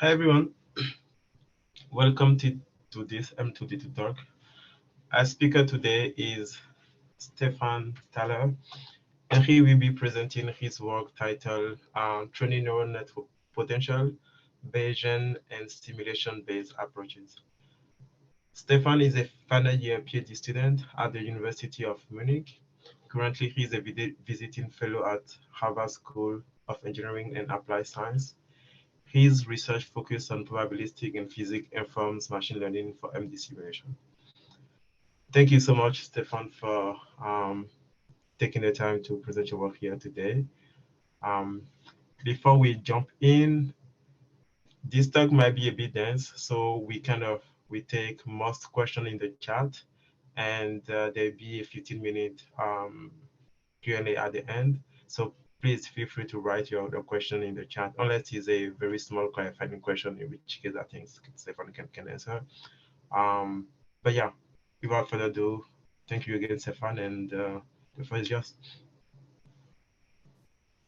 Hi everyone, welcome to this M2D2 talk. Our speaker today is Stephan Thaler, and he will be presenting his work titled Training Neural Network Potential, Bayesian and Simulation-Based Approaches. Stephan is a final year PhD student at the University of Munich. Currently, he is a visiting fellow at Harvard School of Engineering and Applied Science. His research focused on probabilistic and physics-informed machine learning for MD simulation. Thank you so much, Stephan, for taking the time to present your work here today. Before we jump in, this talk might be a bit dense, so we take most questions in the chat, and there'll be a 15-minute Q&A at the end. So please feel free to write your question in the chat, unless it's a very small clarifying question, in which case I think Stephan can answer. But yeah, without further ado, thank you again, Stephan, and the floor is yours.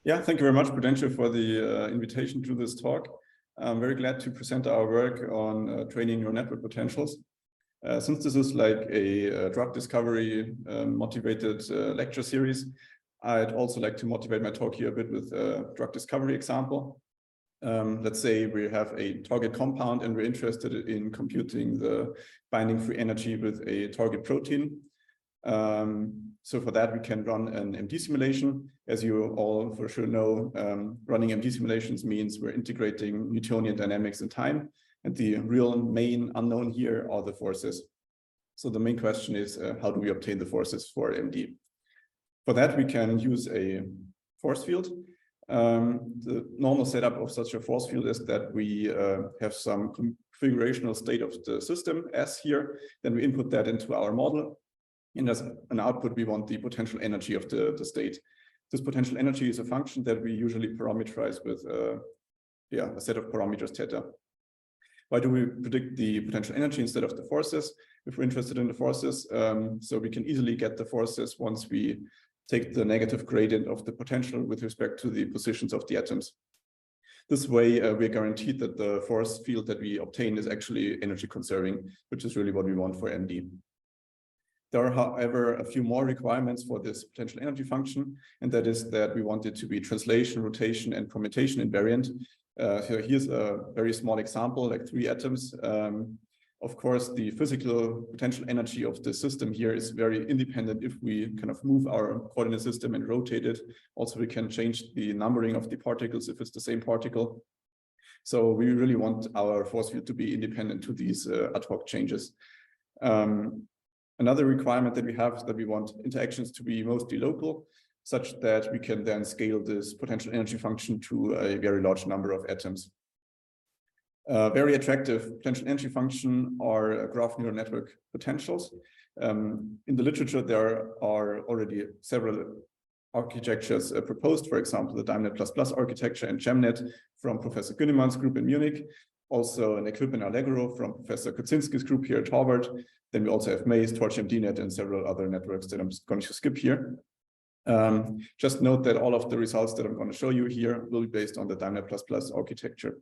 Yeah, thank you very much, Prudential, for the invitation to this talk. I'm very glad to present our work on training neural network potentials. Since this is like a drug discovery motivated lecture series, I'd also like to motivate my talk here a bit with a drug discovery example. Let's say we have a target compound and we're interested in computing the binding free energy with a target protein. So for that, we can run an MD simulation. As you all for sure know, running MD simulations means we're integrating Newtonian dynamics in time. And the real main unknown here are the forces. So the main question is, how do we obtain the forces for MD? For that, we can use a force field. The normal setup of such a force field is that we have some configurational state of the system, S here. Then we input that into our model. And as an output, we want the potential energy of the state. This potential energy is a function that we usually parameterize with a set of parameters theta. Why do we predict the potential energy instead of the forces? If we're interested in the forces, so we can easily get the forces once we take the negative gradient of the potential with respect to the positions of the atoms. This way, we're guaranteed that the force field that we obtain is actually energy conserving, which is really what we want for MD. There are, however, a few more requirements for this potential energy function, and that is that we want it to be translation, rotation, and permutation invariant. So here's a very small example, like 3 atoms. Of course, the physical potential energy of the system here is very independent if we kind of move our coordinate system and rotate it. Also, we can change the numbering of the particles if it's the same particle. So we really want our force field to be independent to these ad hoc changes. Another requirement that we have is that we want interactions to be mostly local, such that we can then scale this potential energy function to a very large number of atoms. Very attractive potential energy function are graph neural network potentials. In the literature, there are already several architectures proposed, for example, the DimeNet++ architecture and GemNet from Professor Günnemann's group in Munich, also an equivalent Allegro from Professor Kuczynski's group here at Harvard. Then we also have Maze, TorchMDNet, and several other networks that I'm just going to skip here. Just note that all of the results that I'm going to show you here will be based on the DimeNet++ architecture.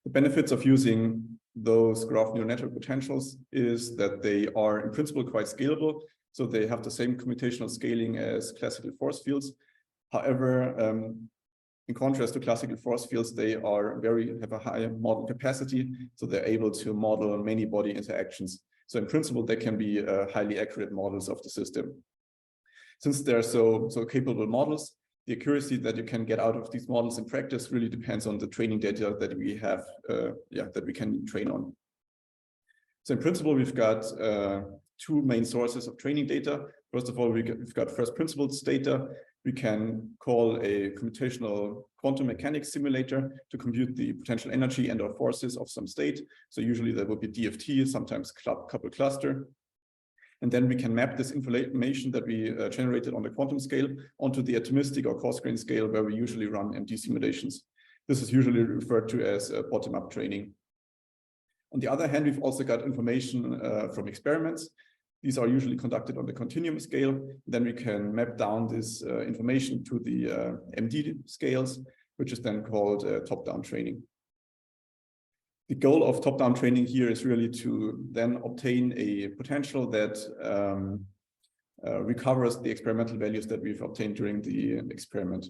The benefits of using those graph neural network potentials is that they are in principle quite scalable. So they have the same computational scaling as classical force fields. However, in contrast to classical force fields, they have a high model capacity. So they're able to model many body interactions. So in principle, they can be highly accurate models of the system. Since they're so capable models, the accuracy that you can get out of these models in practice really depends on the training data that we have, that we can train on. So in principle, we've got 2 main sources of training data. First of all, we've got first principles data. We can call a computational quantum mechanics simulator to compute the potential energy and/or forces of some state. So usually that would be DiffTRe, sometimes coupled cluster. And then we can map this information that we generated on the quantum scale onto the atomistic or coarse-grained scale, where we usually run MD simulations. This is usually referred to as bottom-up training. On the other hand, we've also got information from experiments. These are usually conducted on the continuum scale. Then we can map down this information to the MD scales, which is then called top-down training. The goal of top-down training here is really to then obtain a potential that recovers the experimental values that we've obtained during the experiment.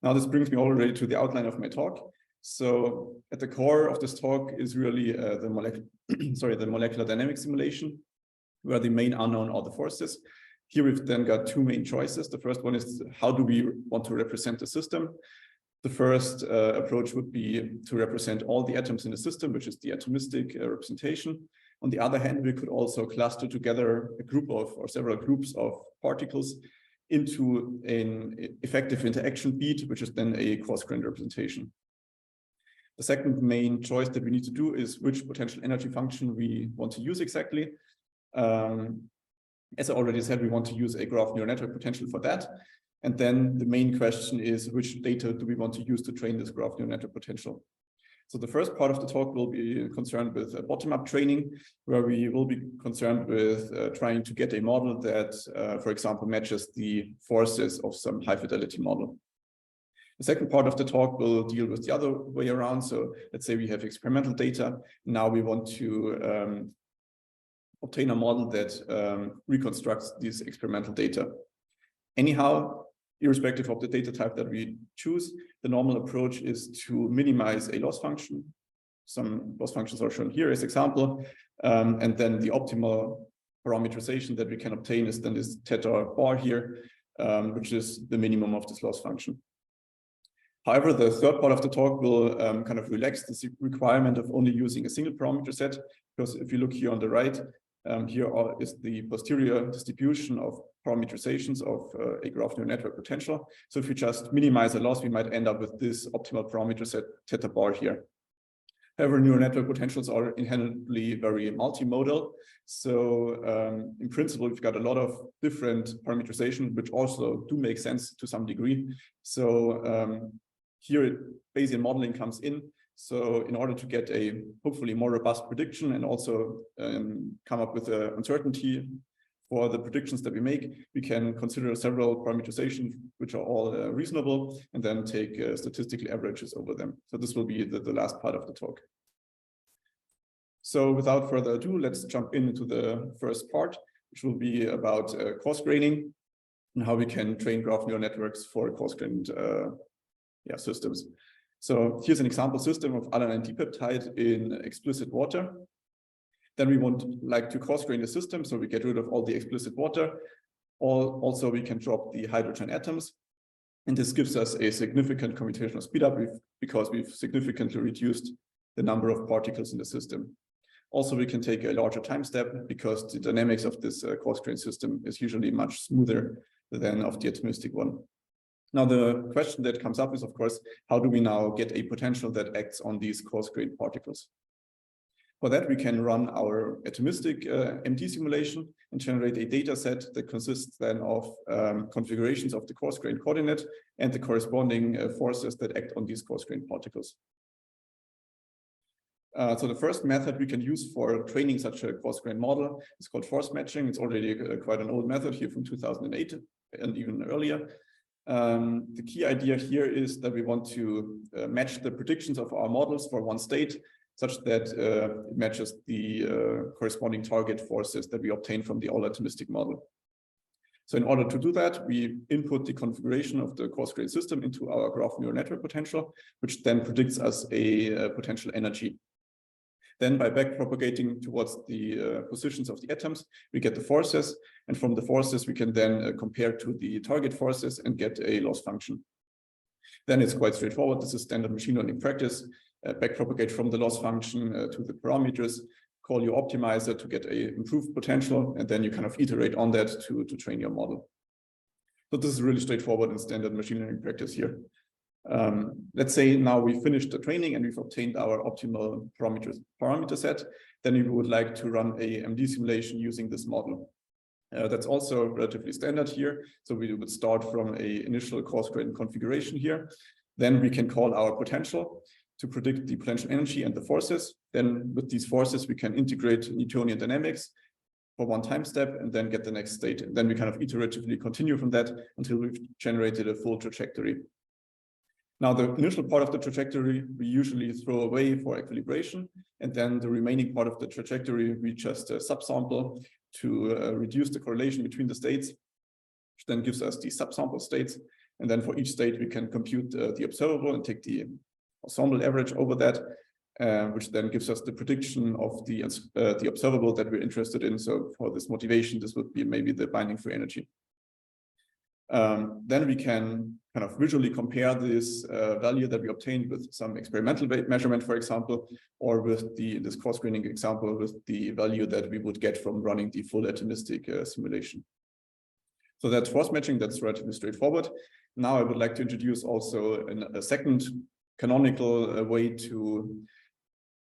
Now, this brings me already to the outline of my talk. So at the core of this talk is really the molecular dynamics simulation, where the main unknown are the forces. Here we've then got two main choices. The first one is, how do we want to represent the system? The first approach would be to represent all the atoms in the system, which is the atomistic representation. On the other hand, we could also cluster together a group of, or several groups of particles into an effective interaction beat, which is then a coarse-grained representation. The second main choice that we need to do is which potential energy function we want to use exactly. As I already said, we want to use a graph neural network potential for that. And then the main question is, which data do we want to use to train this graph neural network potential? So the first part of the talk will be concerned with bottom-up training, where we will be concerned with trying to get a model that, for example, matches the forces of some high-fidelity model. The second part of the talk will deal with the other way around. So let's say we have experimental data. Now we want to obtain a model that reconstructs these experimental data. Anyhow, irrespective of the data type that we choose, the normal approach is to minimize a loss function. Some loss functions are shown here as example. And then the optimal parameterization that we can obtain is then this theta bar here, which is the minimum of this loss function. However, the third part of the talk will kind of relax this requirement of only using a single parameter set, because if you look here on the right, here is the posterior distribution of parameterizations of a graph neural network potential. So if we just minimize a loss, we might end up with this optimal parameter set theta bar here. However, neural network potentials are inherently very multimodal. So in principle, we've got a lot of different parameterization, which also do make sense to some degree. So here Bayesian modeling comes in. So in order to get a hopefully more robust prediction and also come up with an uncertainty for the predictions that we make, we can consider several parameterizations which are all reasonable and then take statistical averages over them. So this will be the last part of the talk. So without further ado, let's jump into the first part, which will be about coarse graining and how we can train graph neural networks for coarse-grained systems. So here's an example system of Alanine Dipeptide in explicit water. Then we like to coarse-grain the system, so we get rid of all the explicit water. Also, we can drop the hydrogen atoms. And this gives us a significant computational speedup because we've significantly reduced the number of particles in the system. Also, we can take a larger time step because the dynamics of this coarse-grained system is usually much smoother than of the atomistic one. Now, the question that comes up is, of course, how do we now get a potential that acts on these coarse-grained particles? For that, we can run our atomistic MD simulation and generate a data set that consists then of configurations of the coarse-grained coordinate and the corresponding forces that act on these coarse-grained particles. So the first method we can use for training such a coarse-grained model is called force matching. It's already quite an old method here from 2008 and even earlier. The key idea here is that we want to match the predictions of our models for one state such that it matches the corresponding target forces that we obtain from the all-atomistic model. So in order to do that, we input the configuration of the coarse-grained system into our graph neural network potential, which then predicts us a potential energy. Then by backpropagating towards the positions of the atoms, we get the forces. And from the forces, we can then compare to the target forces and get a loss function. Then it's quite straightforward. This is standard machine learning practice. Backpropagate from the loss function to the parameters, call your optimizer to get a improved potential, and then you kind of iterate on that to train your model. So this is really straightforward and standard machine learning practice here. Let's say now we finished the training and we've obtained our optimal parameter set, then we would like to run a MD simulation using this model. That's also relatively standard here. So we would start from an initial coarse-grained configuration here. Then we can call our potential to predict the potential energy and the forces. Then with these forces, we can integrate Newtonian dynamics for one time step and then get the next state. And then we kind of iteratively continue from that until we've generated a full trajectory. Now, the initial part of the trajectory, we usually throw away for equilibration. And then the remaining part of the trajectory, we just subsample to reduce the correlation between the states, which then gives us the subsample states. And then for each state, we can compute the observable and take the ensemble average over that, which then gives us the prediction of the observable that we're interested in. So for this motivation, this would be maybe the binding free energy. Then we can kind of visually compare this value that we obtained with some experimental measurement, for example, or with this coarse-graining example with the value that we would get from running the full atomistic simulation. So that's force matching. That's relatively straightforward. Now I would like to introduce also a second canonical way to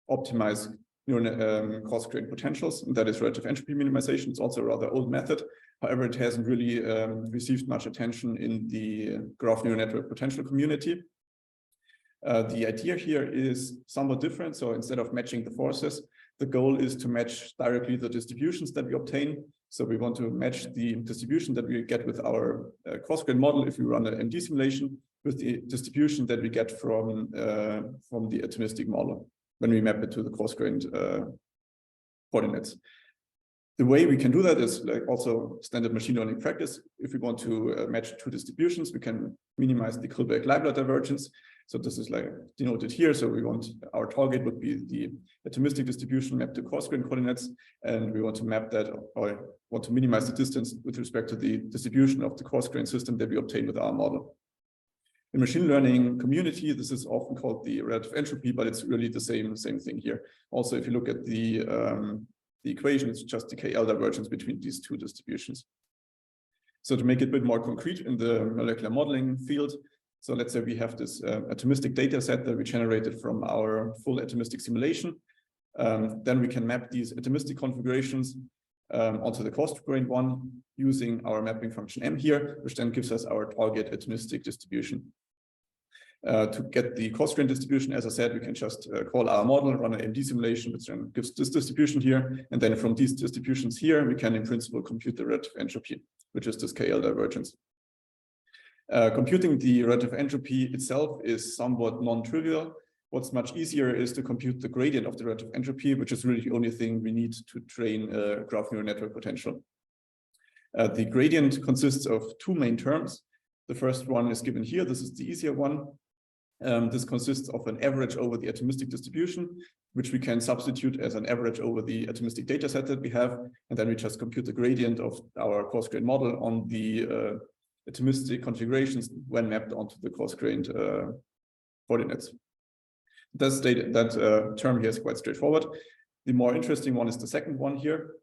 optimize coarse-grained potentials, and that is relative entropy minimization. It's also a rather old method. However, it hasn't really received much attention in the graph neural network potential community. The idea here is somewhat different. So instead of matching the forces, the goal is to match directly the distributions that we obtain. So we want to match the distribution that we get with our coarse-grained model if we run an MD simulation with the distribution that we get from the atomistic model when we map it to the coarse-grained coordinates. The way we can do that is like also standard machine learning practice. If we want to match two distributions, we can minimize the Kullback-Leibler divergence. So this is like denoted here. So we want our target would be the atomistic distribution mapped to coarse-grained coordinates, and we want to map that or want to minimize the distance with respect to the distribution of the coarse-grained system that we obtain with our model. In machine learning community, this is often called the relative entropy, but it's really the same thing here. Also, if you look at the equation, it's just the KL divergence between these two distributions. So to make it a bit more concrete in the molecular modeling field, so let's say we have this atomistic data set that we generated from our full atomistic simulation. Then we can map these atomistic configurations onto the coarse-grained one using our mapping function M here, which then gives us our target atomistic distribution. To get the coarse-grained distribution, as I said, we can just call our model, run an MD simulation, which then gives this distribution here. And then from these distributions here, we can in principle compute the relative entropy, which is this KL divergence. Computing the relative entropy itself is somewhat non-trivial. What's much easier is to compute the gradient of the relative entropy, which is really the only thing we need to train a graph neural network potential. The gradient consists of two main terms. The first one is given here. This is the easier one. This consists of an average over the atomistic distribution, which we can substitute as an average over the atomistic data set that we have. And then we just compute the gradient of our coarse-grained model on the atomistic configurations when mapped onto the coarse-grained coordinates. That term here is quite straightforward. The more interesting one is the second one here.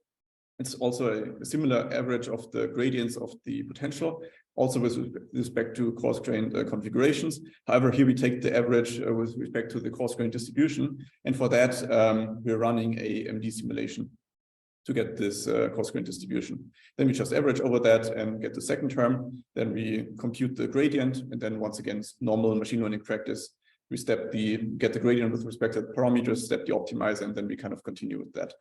It's also a similar average of the gradients of the potential, also with respect to coarse-grained configurations. However, here we take the average with respect to the coarse-grained distribution. And for that, we're running a MD simulation to get this coarse-grained distribution. Then we just average over that and get the second term. Then we compute the gradient. And then once again, normal machine learning practice, we get the gradient with respect to the parameters, step the optimizer, and then we kind of continue with that.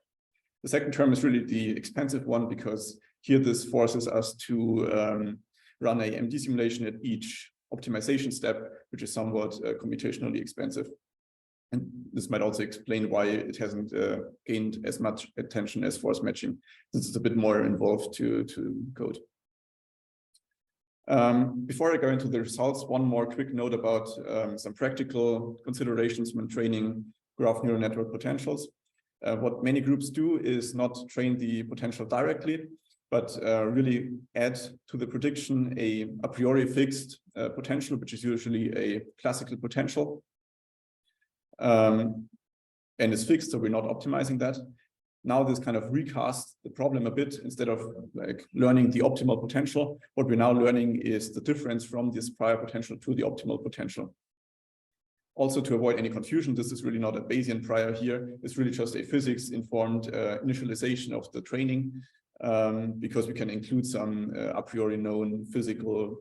The second term is really the expensive one because here this forces us to run a MD simulation at each optimization step, which is somewhat computationally expensive. And this might also explain why it hasn't gained as much attention as force matching. This is a bit more involved to code. Before I go into the results, one more quick note about some practical considerations when training graph neural network potentials. What many groups do is not train the potential directly, but really add to the prediction a priori fixed potential, which is usually a classical potential. And it's fixed, so we're not optimizing that. Now this kind of recasts the problem a bit. Instead of like learning the optimal potential, what we're now learning is the difference from this prior potential to the optimal potential. Also, to avoid any confusion, this is really not a Bayesian prior here. It's really just a physics-informed initialization of the training because we can include some a priori known physical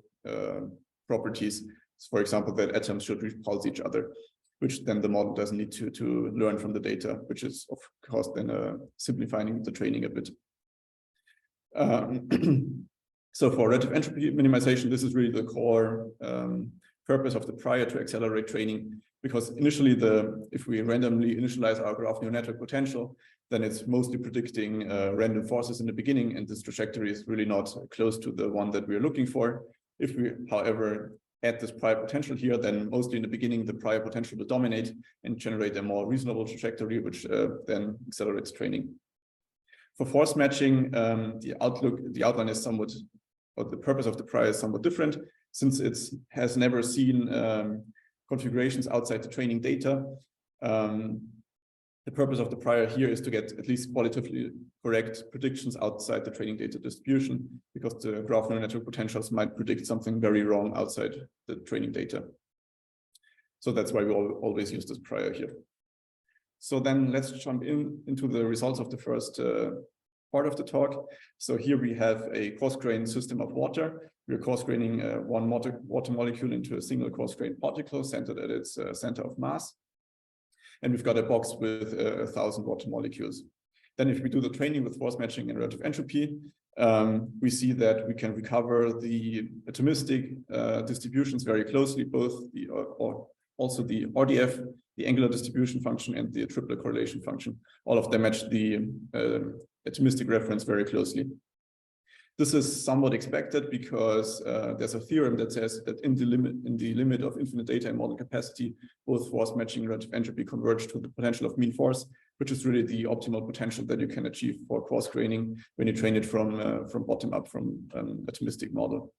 properties. For example, that atoms should repulse each other, which then the model doesn't need to learn from the data, which is of course then simplifying the training a bit. So for relative entropy minimization, this is really the core purpose of the prior to accelerate training, because initially if we randomly initialize our graph neural network potential, then it's mostly predicting random forces in the beginning, and this trajectory is really not close to the one that we're looking for. If we, however, add this prior potential here, then mostly in the beginning, the prior potential will dominate and generate a more reasonable trajectory, which then accelerates training. For force matching, the outline is somewhat, or the purpose of the prior is somewhat different, since it has never seen configurations outside the training data. The purpose of the prior here is to get at least qualitatively correct predictions outside the training data distribution, because the graph neural network potentials might predict something very wrong outside the training data. So that's why we always use this prior here. So then let's jump into the results of the first part of the talk. So here we have a coarse-grained system of water. We're coarse-graining one water molecule into a single coarse-grained particle centered at its center of mass. And we've got a box with 1,000 water molecules. Then if we do the training with force matching and relative entropy, we see that we can recover the atomistic distributions very closely, both also the RDF, the angular distribution function, and the triplet correlation function. All of them match the atomistic reference very closely. This is somewhat expected because there's a theorem that says that in the limit of infinite data and model capacity, both force matching and relative entropy converge to the potential of mean force, which is really the optimal potential that you can achieve for coarse graining when you train it from bottom up, from an atomistic model.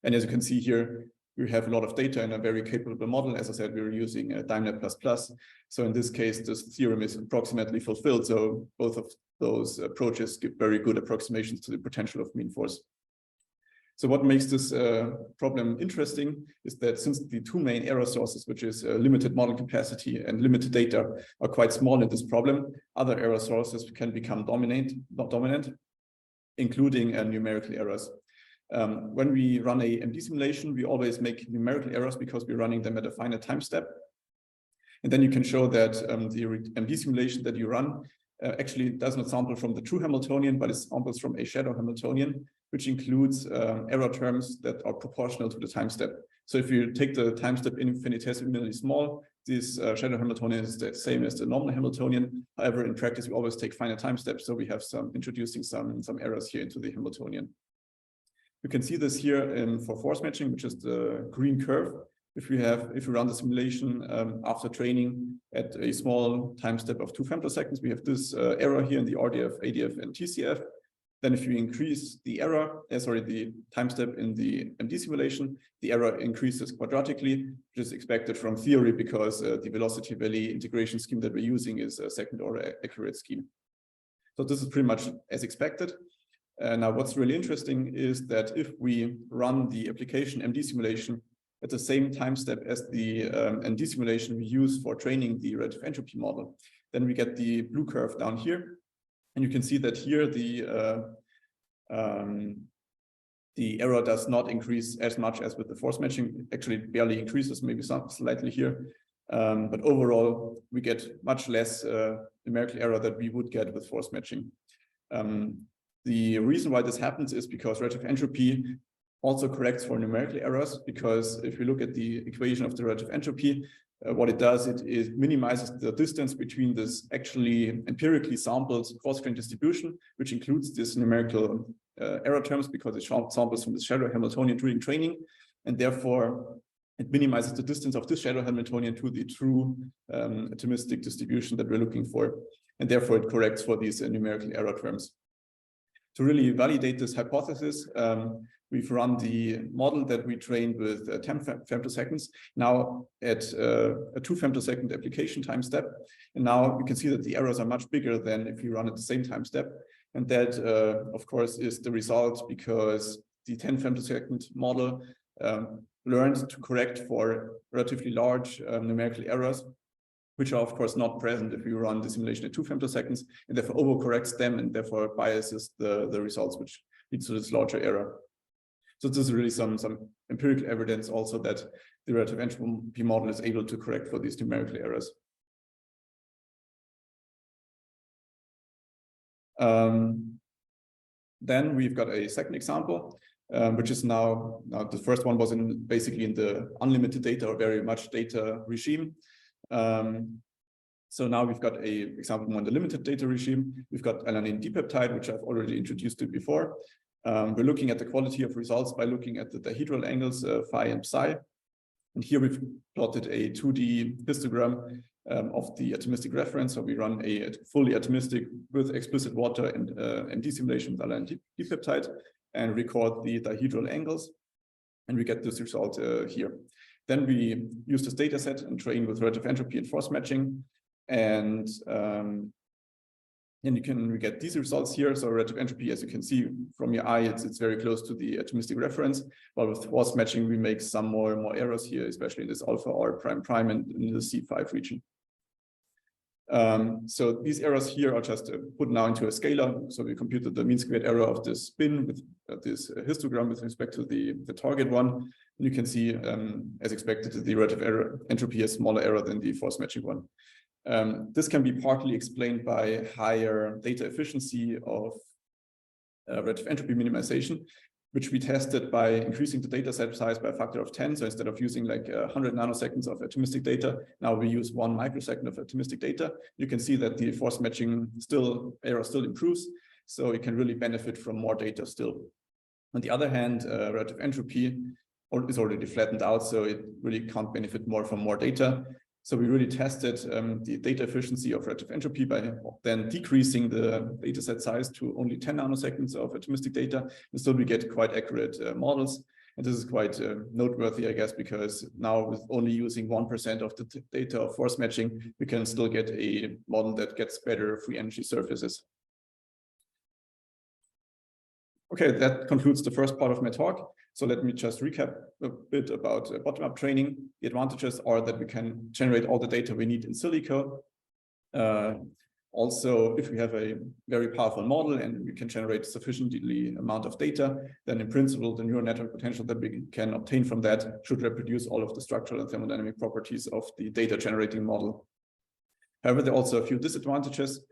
And as you can see here, we have a lot of data in a very capable model. As I said, we were using DimeNet++. So in this case, this theorem is approximately fulfilled. So both of those approaches give very good approximations to the potential of mean force. So what makes this problem interesting is that since the two main error sources, which is limited model capacity and limited data, are quite small in this problem, other error sources can become dominant, including numerical errors. When we run a MD simulation, we always make numerical errors because we're running them at a finite time step. And then you can show that the MD simulation that you run actually does not sample from the true Hamiltonian, but it samples from a shadow Hamiltonian, which includes error terms that are proportional to the time step. So if you take the time step infinitesimally small, this shadow Hamiltonian is the same as the normal Hamiltonian. However, in practice, we always take finite time steps, so we have introducing some errors here into the Hamiltonian. You can see this here for force matching, which is the green curve. If we run the simulation after training at a small time step of 2 femtoseconds, we have this error here in the RDF, ADF, and TCF. Then if you increase the the time step in the MD simulation, the error increases quadratically, which is expected from theory because the velocity valley integration scheme that we're using is a second order accurate scheme. So this is pretty much as expected. Now, what's really interesting is that if we run the application MD simulation at the same time step as the MD simulation we use for training the relative entropy model, then we get the blue curve down here. And you can see that here the error does not increase as much as with the force matching. Actually, it barely increases, maybe slightly here. But overall, we get much less numerical error that we would get with force matching. The reason why this happens is because relative entropy also corrects for numerical errors, because if we look at the equation of the relative entropy, what it does, it minimizes the distance between this actually empirically sampled coarse-grained distribution, which includes this numerical error terms, because it samples from the shadow Hamiltonian during training, and therefore it minimizes the distance of this shadow Hamiltonian to the true atomistic distribution that we're looking for, and therefore it corrects for these numerical error terms. To really validate this hypothesis, we've run the model that we trained with 10 femtoseconds, now at a 2 femtosecond application time step. And now you can see that the errors are much bigger than if you run at the same time step. And that, of course, is the result because the 10 femtosecond model learned to correct for relatively large numerical errors, which are of course not present if you run the simulation at 2 femtoseconds, and therefore overcorrects them and therefore biases the results, which leads to this larger error. So this is really some empirical evidence also that the relative entropy model is able to correct for these numerical errors. Then we've got a second example. which is now the first one was basically in the unlimited data or very much data regime. So now we've got an example more in the limited data regime. We've got Alanine Dipeptide, which I've already introduced it before. We're looking at the quality of results by looking at the dihedral angles phi and psi. And here we've plotted a 2D histogram of the atomistic reference. So we run a fully atomistic with explicit water and MD simulation with Alanine Dipeptide and record the dihedral angles. And we get this result here. Then we use this data set and train with relative entropy and force matching. And then we get these results here. So relative entropy, as you can see from your eye, it's very close to the atomistic reference. While with force matching, we make some more errors here, especially in this alpha R prime prime and in the C5 region. So these errors here are just put now into a scalar. So we computed the mean squared error of this spin with this histogram with respect to the target one. And you can see, as expected, the relative entropy has smaller error than the force matching one. This can be partly explained by higher data efficiency of relative entropy minimization, which we tested by increasing the data set size by a factor of 10. So instead of using like 100 nanoseconds of atomistic data, now we use 1 microsecond of atomistic data. You can see that the force matching error still improves. So it can really benefit from more data still. On the other hand, relative entropy is already flattened out, so it really can't benefit more from more data. So we really tested the data efficiency of relative entropy by then decreasing the data set size to only 10 nanoseconds of atomistic data. And still we get quite accurate models. And this is quite noteworthy, I guess, because now with only using 1% of the data of force matching, we can still get a model that gets better free energy surfaces. Okay, that concludes the first part of my talk. So let me just recap a bit about bottom-up training. The advantages are that we can generate all the data we need in silico. Also, if we have a very powerful model and we can generate sufficiently amount of data, then in principle, the neural network potential that we can obtain from that should reproduce all of the structural and thermodynamic properties of the data generating model. However, there are also a few disadvantages.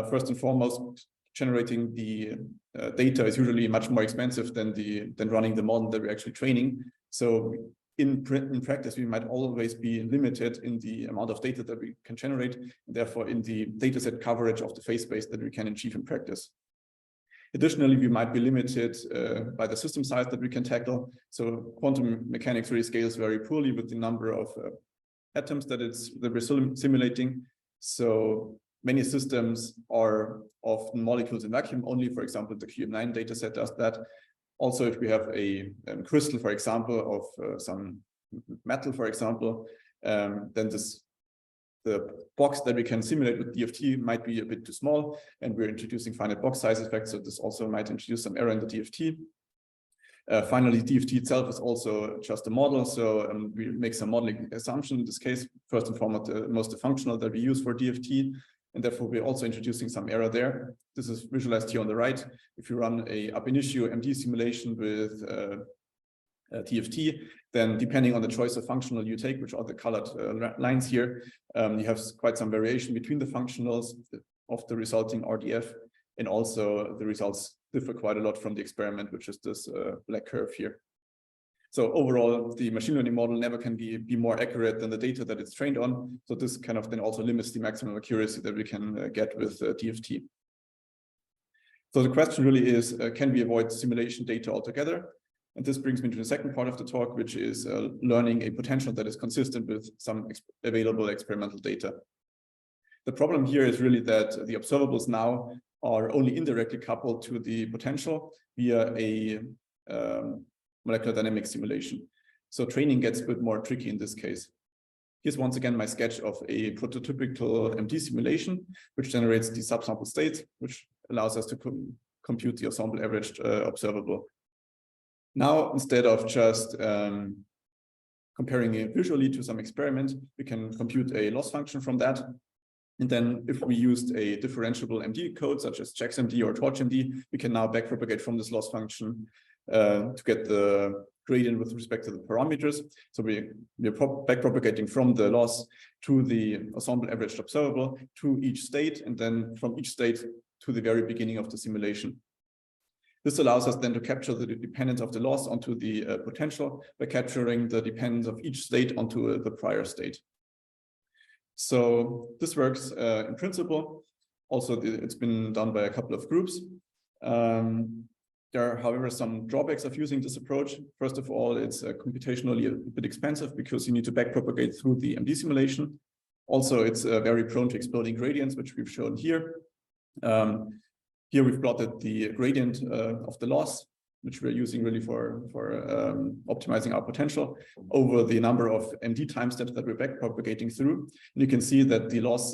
First and foremost, generating the data is usually much more expensive than running the model that we're actually training. So in practice, we might always be limited in the amount of data that we can generate, and therefore in the dataset coverage of the phase space that we can achieve in practice. Additionally, we might be limited by the system size that we can tackle. So quantum mechanics really scales very poorly with the number of atoms that we're simulating. So many systems are often molecules in vacuum only. For example, the QM9 dataset does that. Also, if we have a crystal, for example, of some metal, for example, then the box that we can simulate with DiffTRe might be a bit too small, and we're introducing finite box size effects. So this also might introduce some error in the DiffTRe. Finally, DiffTRe itself is also just a model. So we make some modeling assumption in this case, first and foremost, the functional that we use for DiffTRe. And therefore, we're also introducing some error there. This is visualized here on the right. If you run a ab initio MD simulation with DiffTRe, then depending on the choice of functional you take, which are the colored lines here, you have quite some variation between the functionals of the resulting RDF, and also the results differ quite a lot from the experiment, which is this black curve here. So overall, the machine learning model never can be more accurate than the data that it's trained on. So this kind of then also limits the maximum accuracy that we can get with DiffTRe. So the question really is, can we avoid simulation data altogether? And this brings me to the second part of the talk, which is learning a potential that is consistent with some available experimental data. The problem here is really that the observables now are only indirectly coupled to the potential via a molecular dynamics simulation. So training gets a bit more tricky in this case. Here's once again my sketch of a prototypical MD simulation, which generates the subsample states, which allows us to compute the ensemble averaged observable. Now, instead of just comparing it visually to some experiment, we can compute a loss function from that. And then if we used a differentiable MD code, such as ChecksMD or TorchMD, we can now backpropagate from this loss function to get the gradient with respect to the parameters. So we're backpropagating from the loss to the ensemble averaged observable to each state, and then from each state to the very beginning of the simulation. This allows us then to capture the dependence of the loss onto the potential by capturing the dependence of each state onto the prior state. So this works in principle. Also, it's been done by a couple of groups. There are, however, some drawbacks of using this approach. First of all, it's computationally a bit expensive because you need to backpropagate through the MD simulation. Also, it's very prone to exploding gradients, which we've shown here. Here we've plotted the gradient of the loss, which we're using really for optimizing our potential over the number of MD time steps that we're backpropagating through. And you can see that the loss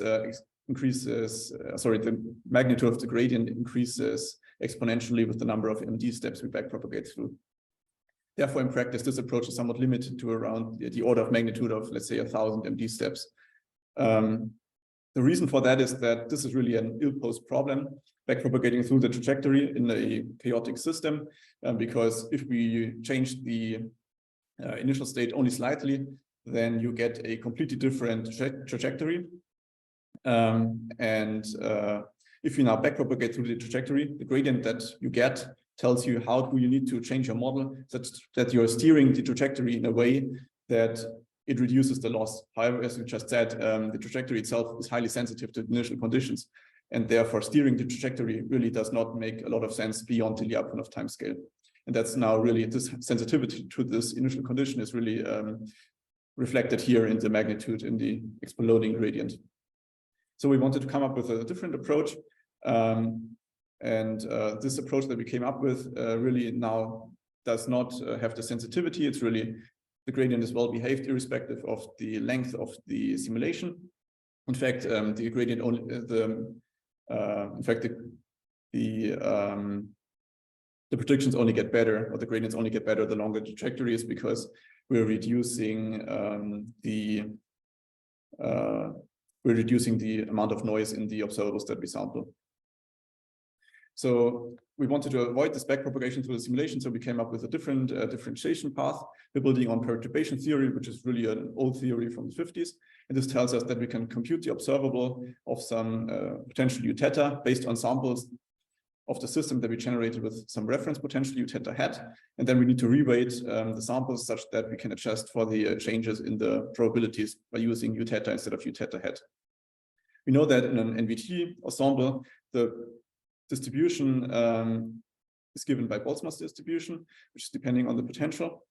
increases, the magnitude of the gradient increases exponentially with the number of MD steps we backpropagate through. Therefore, in practice, this approach is somewhat limited to around the order of magnitude of, let's say, 1,000 MD steps. The reason for that is that this is really an ill-posed problem, backpropagating through the trajectory in a chaotic system, because if we change the initial state only slightly, then you get a completely different trajectory. If you now backpropagate through the trajectory, the gradient that you get tells you how do you need to change your model such that you're steering the trajectory in a way that it reduces the loss. However, as we just said, the trajectory itself is highly sensitive to initial conditions, and therefore steering the trajectory really does not make a lot of sense beyond the Lyapunov timescale. And that's now really this sensitivity to this initial condition is really reflected here in the magnitude in the exploding gradient. So we wanted to come up with a different approach. This approach that we came up with really now does not have the sensitivity. It's really the gradient is well behaved irrespective of the length of the simulation. In fact, the gradient only the predictions only get better, or the gradients only get better the longer the trajectory is, because we're reducing the amount of noise in the observables that we sample. So we wanted to avoid this backpropagation through the simulation, so we came up with a different differentiation path. We're building on perturbation theory, which is really an old theory from the 50s. And this tells us that we can compute the observable of some potential U theta based on samples of the system that we generated with some reference potential U theta hat. And then we need to reweight the samples such that we can adjust for the changes in the probabilities by using U theta instead of U theta hat. We know that in an NVT ensemble, the distribution is given by Boltzmann's distribution, which is depending on the potential.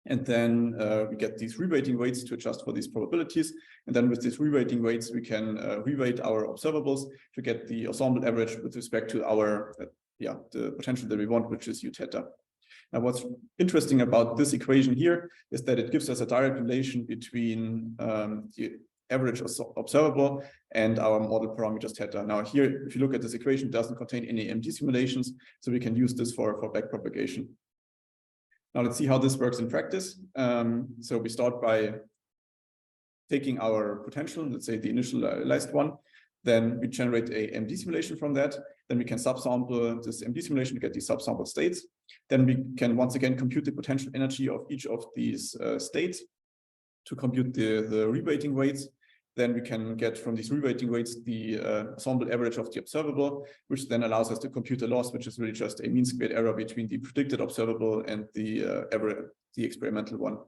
And then we get these reweighting weights to adjust for these probabilities. And then with these reweighting weights, we can reweight our observables to get the ensemble average with respect to our, the potential that we want, which is U theta. Now, what's interesting about this equation here is that it gives us a direct relation between the average observable and our model parameters theta. Now here, if you look at this equation, it doesn't contain any MD simulations, so we can use this for backpropagation. Now let's see how this works in practice. So we start by taking our potential, let's say the initialized one, then we generate a MD simulation from that. Then we can subsample this MD simulation to get these subsample states. Then we can once again compute the potential energy of each of these states to compute the reweighting weights. Then we can get from these reweighting weights the ensemble average of the observable, which then allows us to compute the loss, which is really just a mean squared error between the predicted observable and the experimental one.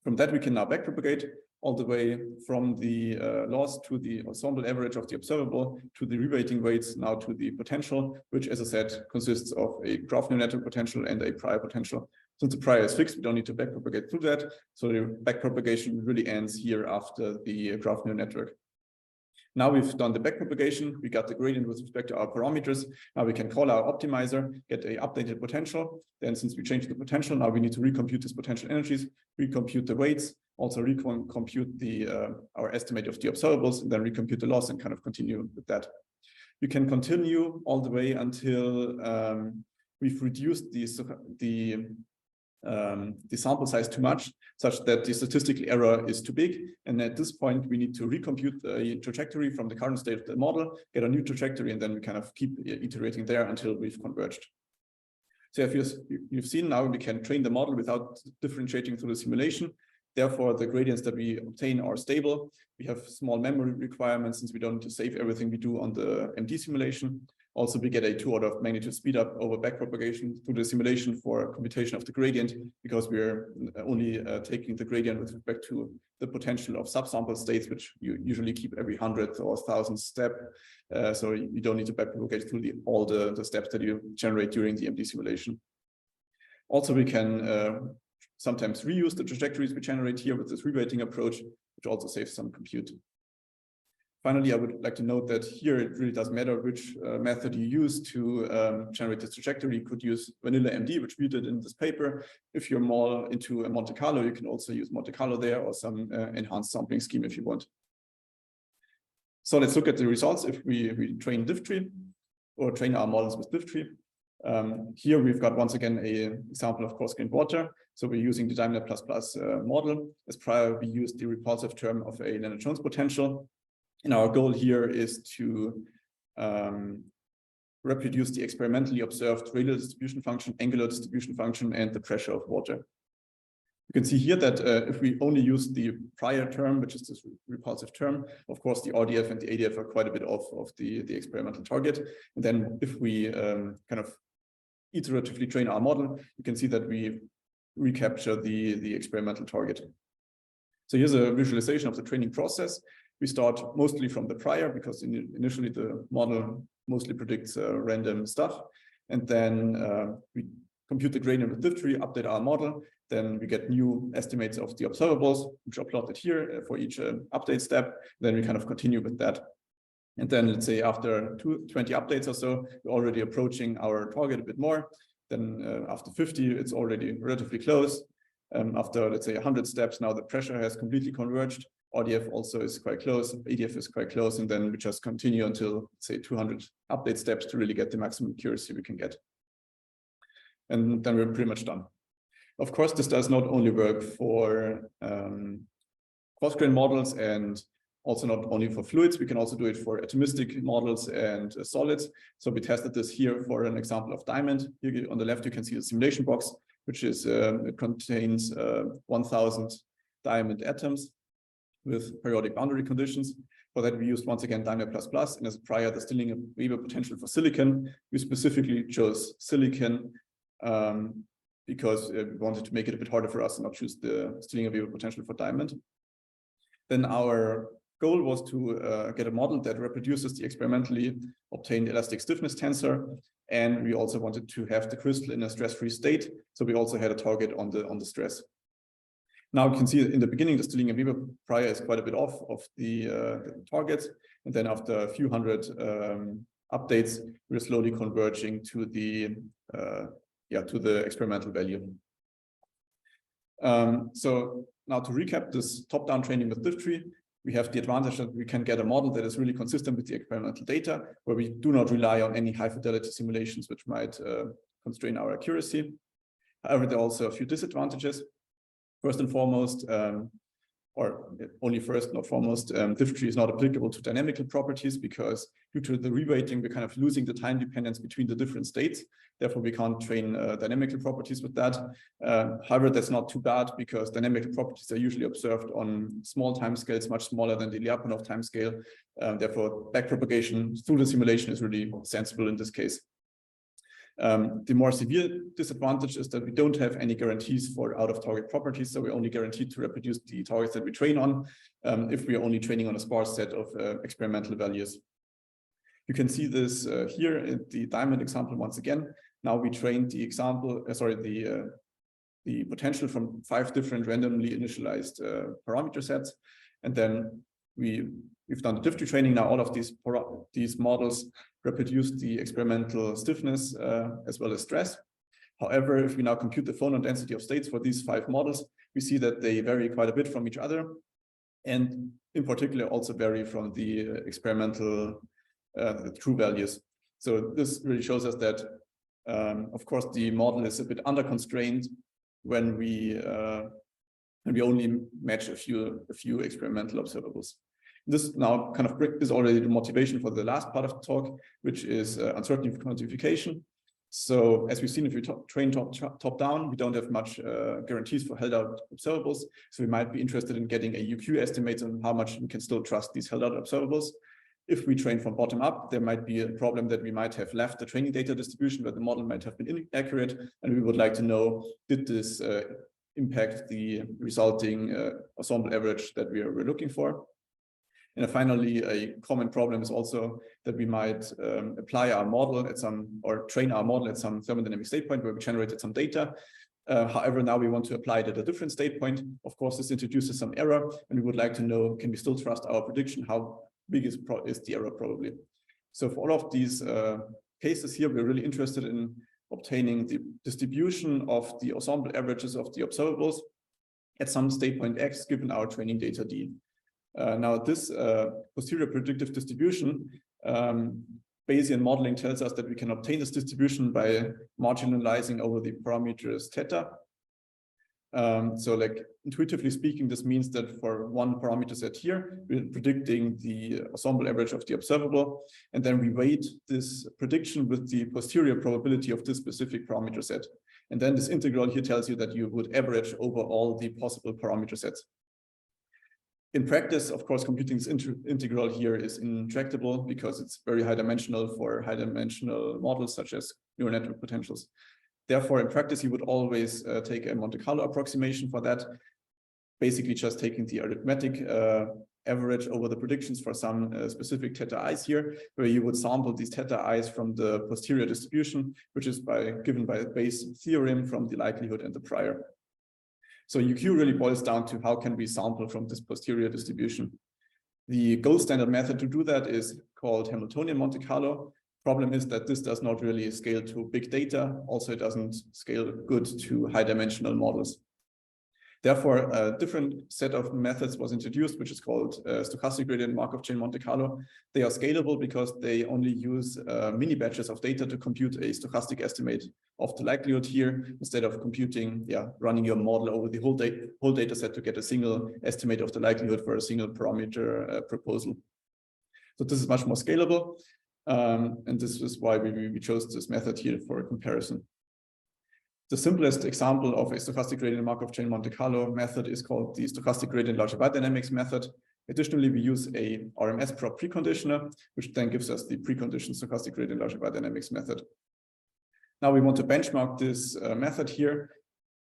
From that, we can now backpropagate all the way from the loss to the ensemble average of the observable to the reweighting weights, now to the potential, which, as I said, consists of a graph neural network potential and a prior potential. Since the prior is fixed, we don't need to backpropagate through that. So the backpropagation really ends here after the graph neural network. Now we've done the backpropagation. We got the gradient with respect to our parameters. Now we can call our optimizer, get an updated potential. Then since we changed the potential, now we need to recompute these potential energies, recompute the weights, also recompute our estimate of the observables, and then recompute the loss and kind of continue with that. You can continue all the way until we've reduced the sample size too much, such that the statistical error is too big. And at this point, we need to recompute the trajectory from the current state of the model, get a new trajectory, and then we kind of keep iterating there until we've converged. So if you've seen now, we can train the model without differentiating through the simulation. Therefore, the gradients that we obtain are stable. We have small memory requirements since we don't need to save everything we do on the MD simulation. Also, we get a 2 order of magnitude speed up over backpropagation through the simulation for computation of the gradient, because we're only taking the gradient with respect to the potential of subsample states, which you usually keep every 100th or 1,000th step. So you don't need to backpropagate through all the steps that you generate during the MD simulation. Also, we can sometimes reuse the trajectories we generate here with this reweighting approach, which also saves some compute. Finally, I would like to note that here it really doesn't matter which method you use to generate this trajectory. You could use vanilla MD, which we did in this paper. If you're more into a Monte Carlo, you can also use Monte Carlo there, or some enhanced sampling scheme if you want. So let's look at the results if we train DiffTRe or train our models with DiffTRe. Here we've got once again an example of coarse-grained water. So we're using the diameter ++ model. As prior, we used the repulsive term of a Lennard-Jones potential. And our goal here is to reproduce the experimentally observed radial distribution function, angular distribution function, and the pressure of water. You can see here that if we only use the prior term, which is this repulsive term, of course, the RDF and the ADF are quite a bit off of the experimental target. And then if we kind of iteratively train our model, you can see that we recapture the experimental target. So here's a visualization of the training process. We start mostly from the prior, because initially the model mostly predicts random stuff. And then we compute the gradient with DiffTRe, update our model. Then we get new estimates of the observables, which are plotted here for each update step. Then we kind of continue with that. And then let's say after 20 updates or so, we're already approaching our target a bit more. Then after 50, it's already relatively close. After, let's say, 100 steps, now the pressure has completely converged. RDF also is quite close, ADF is quite close, and then we just continue until, say, 200 update steps to really get the maximum accuracy we can get. And then we're pretty much done. Of course, this does not only work for coarse-grained models and also not only for fluids, we can also do it for atomistic models and solids. So we tested this here for an example of diamond. Here on the left, you can see the simulation box, which is it contains 1,000 diamond atoms with periodic boundary conditions. For that, we used once again diameter ++, and as prior, the Stirling-Weber potential for silicon. We specifically chose silicon because we wanted to make it a bit harder for us and not choose the Stirling-Weber potential for diamond. Then our goal was to get a model that reproduces the experimentally obtained elastic stiffness tensor, and we also wanted to have the crystal in a stress-free state. So we also had a target on the stress. Now you can see in the beginning, the Stirling-Weber prior is quite a bit off of the targets. And then after a few hundred updates, we're slowly converging to the experimental value. So now to recap this top-down training with DiffTRe, we have the advantage that we can get a model that is really consistent with the experimental data, where we do not rely on any high-fidelity simulations, which might constrain our accuracy. However, there are also a few disadvantages. First and foremost, or only first, not foremost, DiffTRe is not applicable to dynamical properties, because due to the reweighting, we're kind of losing the time dependence between the different states. Therefore, we can't train dynamical properties with that. However, that's not too bad, because dynamical properties are usually observed on small timescales, much smaller than the Lyapunov timescale. Therefore, backpropagation through the simulation is really sensible in this case. The more severe disadvantage is that we don't have any guarantees for out-of-target properties, so we're only guaranteed to reproduce the targets that we train on if we are only training on a sparse set of experimental values. You can see this here in the diamond example once again. Now we trained the example, the potential from 5 different randomly initialized parameter sets, and then we've done the DiffTRe training. Now all of these models reproduce the experimental stiffness as well as stress. However, if we now compute the phonon density of states for these 5 models, we see that they vary quite a bit from each other, and in particular also vary from the experimental true values. So this really shows us that, of course, the model is a bit under-constrained when we only match a few experimental observables. This now kind of is already the motivation for the last part of the talk, which is uncertainty of quantification. So as we've seen, if we train top-down, we don't have much guarantees for held-out observables. So we might be interested in getting a UQ estimate on how much we can still trust these held-out observables. If we train from bottom up, there might be a problem that we might have left the training data distribution, but the model might have been inaccurate, and we would like to know, did this impact the resulting ensemble average that we're looking for? And finally, a common problem is also that we might apply our model at some, or train our model at some thermodynamic state point where we generated some data. However, now we want to apply it at a different state point. Of course, this introduces some error, and we would like to know, can we still trust our prediction? How big is the error probably? So for all of these cases here, we're really interested in obtaining the distribution of the ensemble averages of the observables at some state point X given our training data D. Now this posterior predictive distribution, Bayesian modeling tells us that we can obtain this distribution by marginalizing over the parameters theta. So like intuitively speaking, this means that for one parameter set here, we're predicting the ensemble average of the observable, and then we weight this prediction with the posterior probability of this specific parameter set. And then this integral here tells you that you would average over all the possible parameter sets. In practice, of course, computing this integral here is intractable because it's very high dimensional for high dimensional models such as neural network potentials. Therefore, in practice, you would always take a Monte Carlo approximation for that, basically just taking the arithmetic average over the predictions for some specific theta i's here, where you would sample these theta i's from the posterior distribution, which is given by a Bayes theorem from the likelihood and the prior. So UQ really boils down to how can we sample from this posterior distribution. The gold standard method to do that is called Hamiltonian Monte Carlo. Problem is that this does not really scale to big data. Also, it doesn't scale good to high dimensional models. Therefore, a different set of methods was introduced, which is called stochastic gradient Markov chain Monte Carlo. They are scalable because they only use mini batches of data to compute a stochastic estimate of the likelihood here, instead of computing, running your model over the whole data set to get a single estimate of the likelihood for a single parameter proposal. So this is much more scalable. And this is why we chose this method here for a comparison. The simplest example of a stochastic gradient Markov chain Monte Carlo method is called the stochastic gradient larger byte dynamics method. Additionally, we use a RMS prop preconditioner, which then gives us the preconditioned stochastic gradient larger byte dynamics method. Now we want to benchmark this method here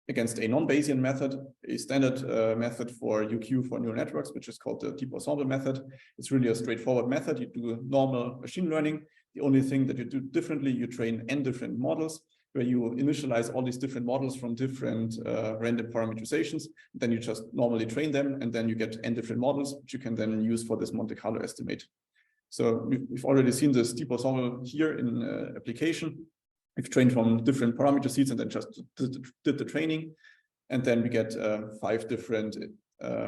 against a non-Bayesian method, a standard method for UQ for neural networks, which is called the deep ensemble method. It's really a straightforward method. You do normal machine learning. The only thing that you do differently, you train n different models, where you initialize all these different models from different random parameterizations. Then you just normally train them, and then you get n different models, which you can then use for this Monte Carlo estimate. So we've already seen this deep ensemble here in application. We've trained from different parameter seeds and then just did the training. And then we get 5 different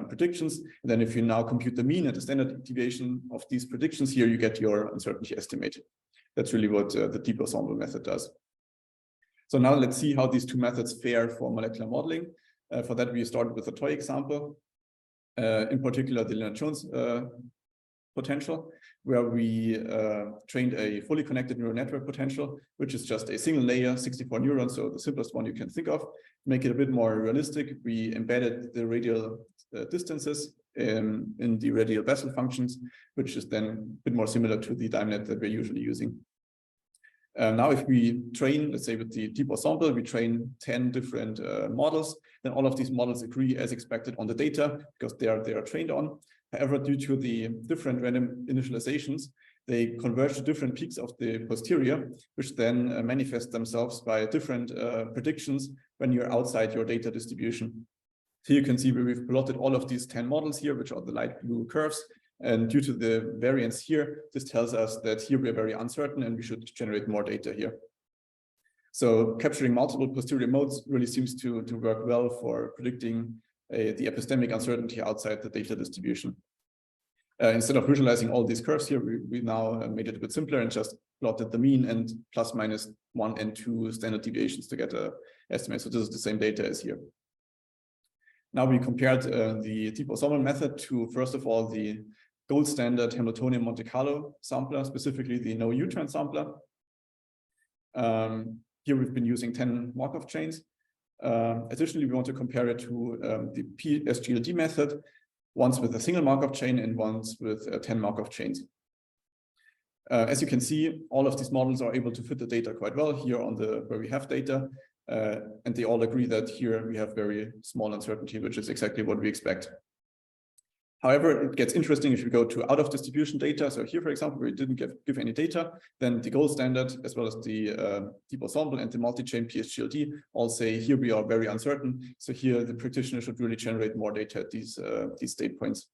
predictions. And then if you now compute the mean and the standard deviation of these predictions here, you get your uncertainty estimate. That's really what the deep ensemble method does. So now let's see how these two methods fare for molecular modeling. For that, we started with a toy example, in particular the Lennard-Jones potential, where we trained a fully connected neural network potential, which is just a single layer, 64 neurons, so the simplest one you can think of. To make it a bit more realistic, we embedded the radial distances in the radial Bessel functions, which is then a bit more similar to the DimeNet that we're usually using. Now, if we train, let's say with the deep ensemble, we train 10 different models, then all of these models agree as expected on the data because they are trained on. However, due to the different random initializations, they converge to different peaks of the posterior, which then manifest themselves by different predictions when you're outside your data distribution. Here you can see where we've plotted all of these 10 models here, which are the light blue curves. And due to the variance here, this tells us that here we're very uncertain and we should generate more data here. So capturing multiple posterior modes really seems to work well for predicting the epistemic uncertainty outside the data distribution. Instead of visualizing all these curves here, we now made it a bit simpler and just plotted the mean and plus minus 1 and 2 standard deviations to get an estimate. So this is the same data as here. Now we compared the deep ensemble method to, first of all, the gold standard Hamiltonian Monte Carlo sampler, specifically the no U-turn sampler. Here we've been using 10 Markov chains. Additionally, we want to compare it to the PSGLD method, once with a single Markov chain and once with 10 Markov chains. As you can see, all of these models are able to fit the data quite well here on where we have data, and they all agree that here we have very small uncertainty, which is exactly what we expect. However, it gets interesting if we go to out of distribution data. So here, for example, we didn't give any data, then the gold standard, as well as the deep ensemble and the multi-chain PSGLD all say here we are very uncertain. So here the practitioner should really generate more data at these state points.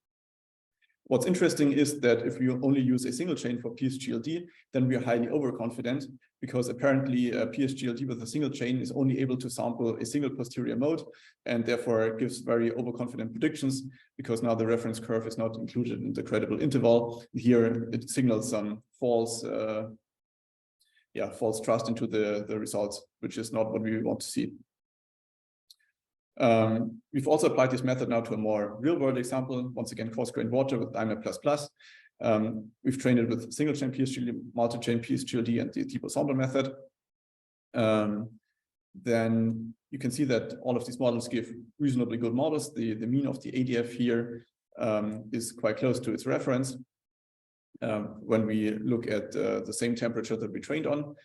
What's interesting is that if we only use a single chain for PSGLD, then we are highly overconfident, because apparently PSGLD with a single chain is only able to sample a single posterior mode, and therefore gives very overconfident predictions, because now the reference curve is not included in the credible interval. Here it signals some false trust into the results, which is not what we want to see. We've also applied this method now to a more real-world example. Once again, coarse-grained water with dimer++. We've trained it with single-chain PSGLD, multi-chain PSGLD, and the deep ensemble method. Then you can see that all of these models give reasonably good models. The mean of the ADF here is quite close to its reference when we look at the same temperature that we trained on.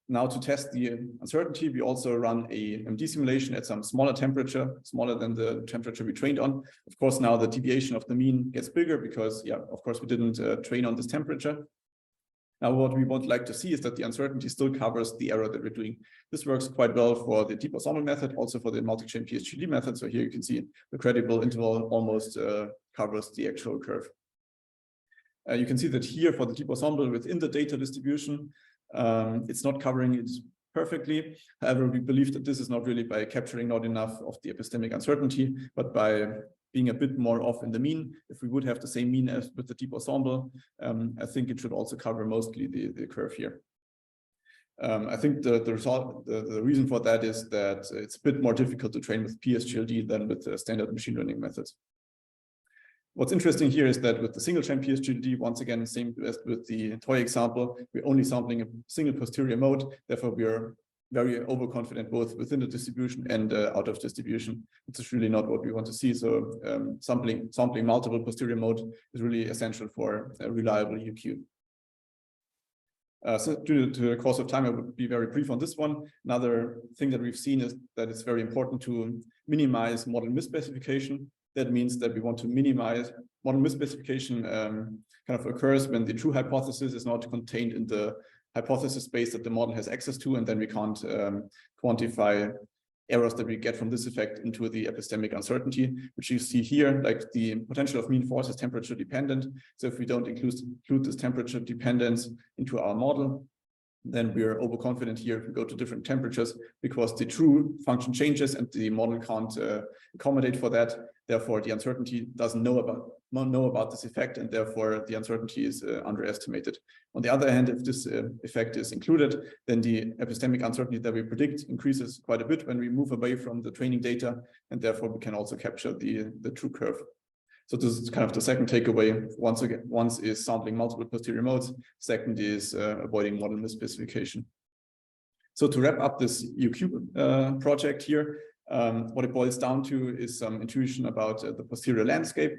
Now to test the uncertainty, we also run a MD simulation at some smaller temperature, smaller than the temperature we trained on. Of course, now the deviation of the mean gets bigger because, of course, we didn't train on this temperature. Now, what we would like to see is that the uncertainty still covers the error that we're doing. This works quite well for the deep ensemble method, also for the multi-chain PSGLD method. So here you can see the credible interval almost covers the actual curve. You can see that here for the deep ensemble within the data distribution, it's not covering it perfectly. However, we believe that this is not really by capturing not enough of the epistemic uncertainty, but by being a bit more off in the mean. If we would have the same mean as with the deep ensemble, I think it should also cover mostly the curve here. I think the reason for that is that it's a bit more difficult to train with PSGLD than with the standard machine learning methods. What's interesting here is that with the single chain PSGLD, once again, same as with the toy example, we're only sampling a single posterior mode. Therefore, we are very overconfident both within the distribution and out of distribution. It's really not what we want to see. So sampling multiple posterior mode is really essential for a reliable UQ. So due to the course of time, I would be very brief on this one. Another thing that we've seen is that it's very important to minimize model misspecification. That means that we want to minimize model misspecification kind of occurs when the true hypothesis is not contained in the hypothesis space that the model has access to, and then we can't quantify errors that we get from this effect into the epistemic uncertainty, which you see here, like the potential of mean force is temperature dependent. So if we don't include this temperature dependence into our model, then we're overconfident here if we go to different temperatures, because the true function changes and the model can't accommodate for that. Therefore, the uncertainty doesn't know about this effect, and therefore the uncertainty is underestimated. On the other hand, if this effect is included, then the epistemic uncertainty that we predict increases quite a bit when we move away from the training data, and therefore we can also capture the true curve. So this is kind of the second takeaway. Once is sampling multiple posterior modes. Second is avoiding model misspecification. So to wrap up this UQ project here, what it boils down to is some intuition about the posterior landscape.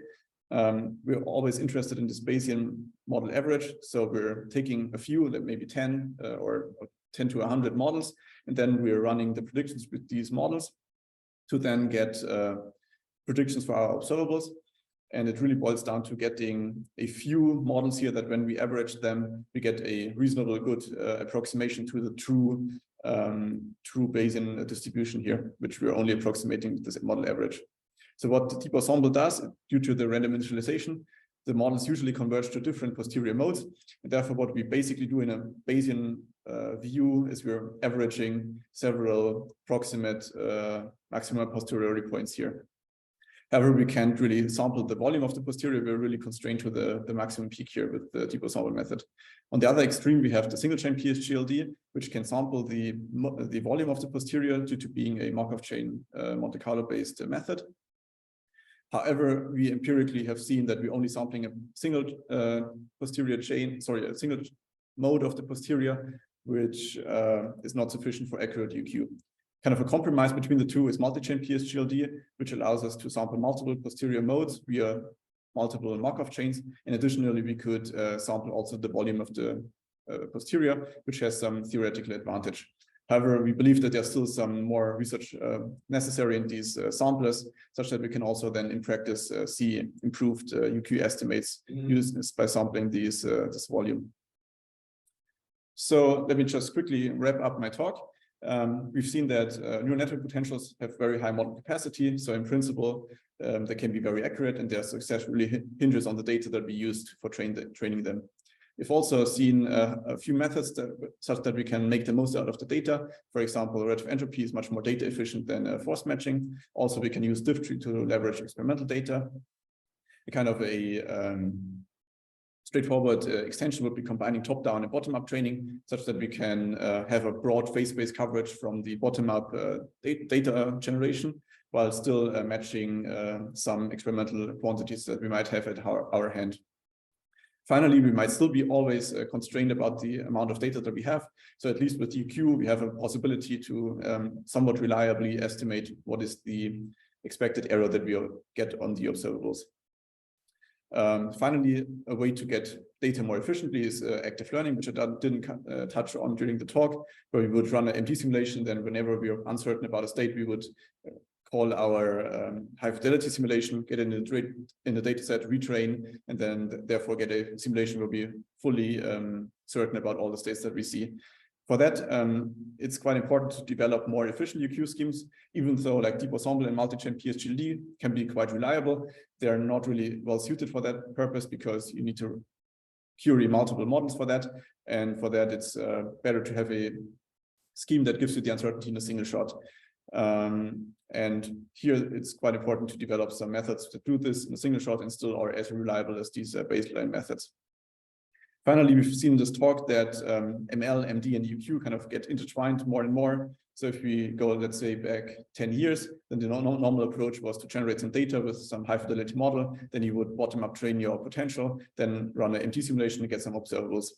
We're always interested in this Bayesian model average. So we're taking a few, like maybe 10 or 10 to 100 models, and then we're running the predictions with these models to then get predictions for our observables. And it really boils down to getting a few models here that when we average them, we get a reasonable good approximation to the true Bayesian distribution here, which we're only approximating with this model average. So what the deep ensemble does, due to the random initialization, the models usually converge to different posterior modes. And therefore, what we basically do in a Bayesian view is we're averaging several approximate maximum posteriority points here. However, we can't really sample the volume of the posterior. We're really constrained to the maximum peak here with the deep ensemble method. On the other extreme, we have the single chain PSGLD, which can sample the volume of the posterior due to being a Markov chain Monte Carlo based method. However, we empirically have seen that we're only sampling a single a single mode of the posterior, which is not sufficient for accurate UQ. Kind of a compromise between the two is multi-chain PSGLD, which allows us to sample multiple posterior modes via multiple Markov chains. And additionally, we could sample also the volume of the posterior, which has some theoretical advantage. However, we believe that there's still some more research necessary in these samplers, such that we can also then in practice see improved UQ estimates used by sampling this volume. So let me just quickly wrap up my talk. We've seen that neural network potentials have very high model capacity. So in principle, they can be very accurate, and their success really hinges on the data that we used for training them. We've also seen a few methods such that we can make the most out of the data. For example, relative entropy is much more data efficient than force matching. Also, we can use DiffTRe to leverage experimental data. A kind of a straightforward extension would be combining top-down and bottom-up training, such that we can have a broad phase-based coverage from the bottom-up data generation, while still matching some experimental quantities that we might have at our hand. Finally, we might still be always constrained about the amount of data that we have. So at least with UQ, we have a possibility to somewhat reliably estimate what is the expected error that we get on the observables. Finally, a way to get data more efficiently is active learning, which I didn't touch on during the talk, where we would run an MD simulation. Then whenever we are uncertain about a state, we would call our high fidelity simulation, get in the data set, retrain, and then therefore get a simulation where we fully certain about all the states that we see. For that, it's quite important to develop more efficient UQ schemes, even though like deep ensemble and multi-chain PSGLD can be quite reliable. They are not really well suited for that purpose because you need to query multiple models for that. And for that, it's better to have a scheme that gives you the uncertainty in a single shot. And here it's quite important to develop some methods to do this in a single shot and still are as reliable as these baseline methods. Finally, we've seen in this talk that ML, MD, and UQ kind of get intertwined more and more. So if we go, let's say, back 10 years, then the normal approach was to generate some data with some high fidelity model. Then you would bottom-up train your potential, then run an MD simulation to get some observables.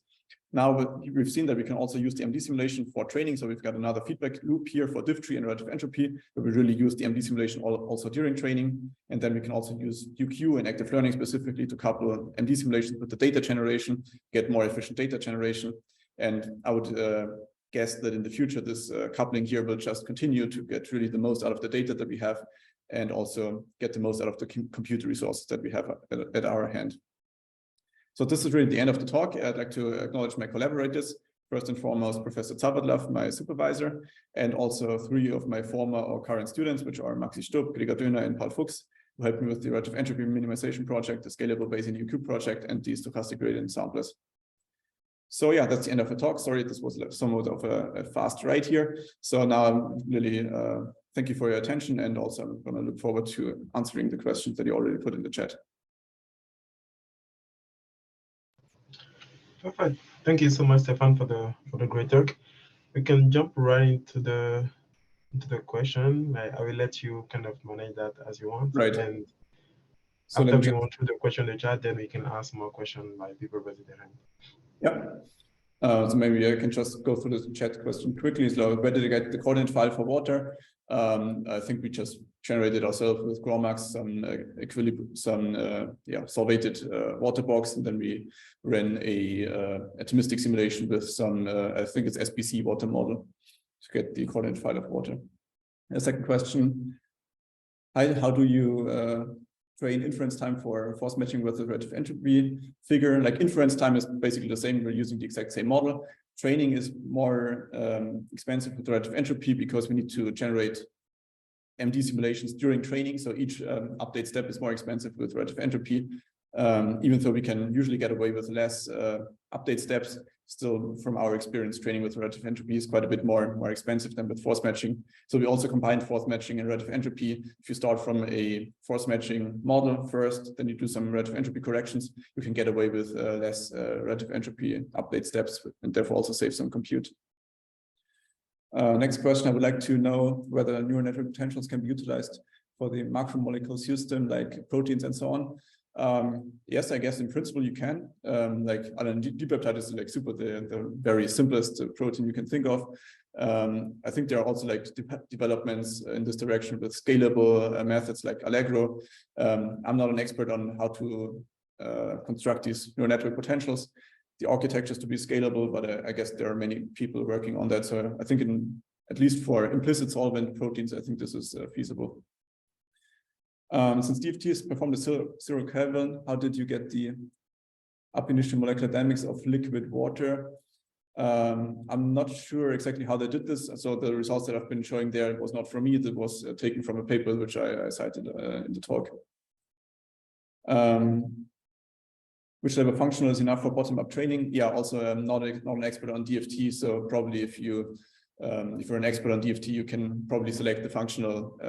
Now we've seen that we can also use the MD simulation for training. So we've got another feedback loop here for DiffTRe and relative entropy, where we really use the MD simulation also during training. And then we can also use UQ and active learning specifically to couple MD simulations with the data generation, get more efficient data generation. And I would guess that in the future, this coupling here will just continue to get really the most out of the data that we have and also get the most out of the computer resources that we have at our hand. So this is really the end of the talk. I'd like to acknowledge my collaborators. First and foremost, Professor Zavadlav, my supervisor, and also 3 of my former or current students, which are Maxi Stubb, Gregor Döner, and Paul Fuchs, who helped me with the relative entropy minimization project, the scalable Bayesian UQ project, and the stochastic gradient samplers. So yeah, that's the end of the talk. Sorry, this was somewhat of a fast ride here. So now I'm really thank you for your attention, and also I'm going to look forward to answering the questions that you already put in the chat. Perfect. Thank you so much, Stephan, for the great talk. We can jump right into the question. I will let you kind of manage that as you want. Right. And so after we go through the question in the chat, then we can ask more questions by people raising their hand. Yeah. So maybe I can just go through the chat question quickly. So where did I get the coordinate file for water? I think we just generated ourselves with GROMAX some solvated water box, and then we ran a atomistic simulation with some I think it's SBC water model to get the coordinate file of water. The second question: how do you train inference time for force matching with the relative entropy figure? Like inference time is basically the same. We're using the exact same model. Training is more expensive with relative entropy because we need to generate MD simulations during training. So each update step is more expensive with relative entropy. Even though we can usually get away with less update steps, still from our experience, training with relative entropy is quite a bit more expensive than with force matching. So we also combine force matching and relative entropy. If you start from a force matching model first, then you do some relative entropy corrections, you can get away with less relative entropy update steps, and therefore also save some compute. Next question: I would like to know whether neural network potentials can be utilized for the macromolecule system like proteins and so on. Yes, I guess in principle you can. Like Alanine Dipeptide is like the very simplest protein you can think of. I think there are also like developments in this direction with scalable methods like Allegro. I'm not an expert on how to construct these neural network potentials, the architectures to be scalable, but I guess there are many people working on that. So I think at least for implicit solvent proteins, I think this is feasible. Since DiffTRe is performed at 0 Kelvin, how did you get the up initial molecular dynamics of liquid water? I'm not sure exactly how they did this. So the results that I've been showing there was not from me. That was taken from a paper which I cited in the talk. Which level functional is enough for bottom-up training? Yeah, also I'm not an expert on DiffTRe. So probably if you're an expert on DiffTRe, you can probably select the functional.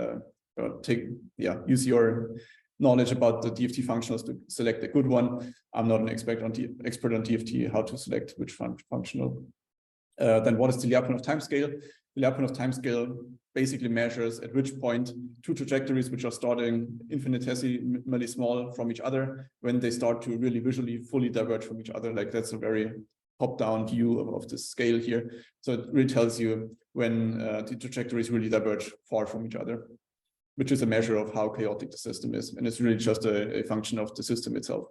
Use your knowledge about the DiffTRe functionals to select a good one. I'm not an expert on DiffTRe, how to select which functional. Then what is the Lyapunov timescale? The Lyapunov timescale basically measures at which point two trajectories which are starting infinitesimally small from each other, when they start to really visually fully diverge from each other. Like that's a very top-down view of the scale here. So it really tells you when the trajectories really diverge far from each other, which is a measure of how chaotic the system is. And it's really just a function of the system itself.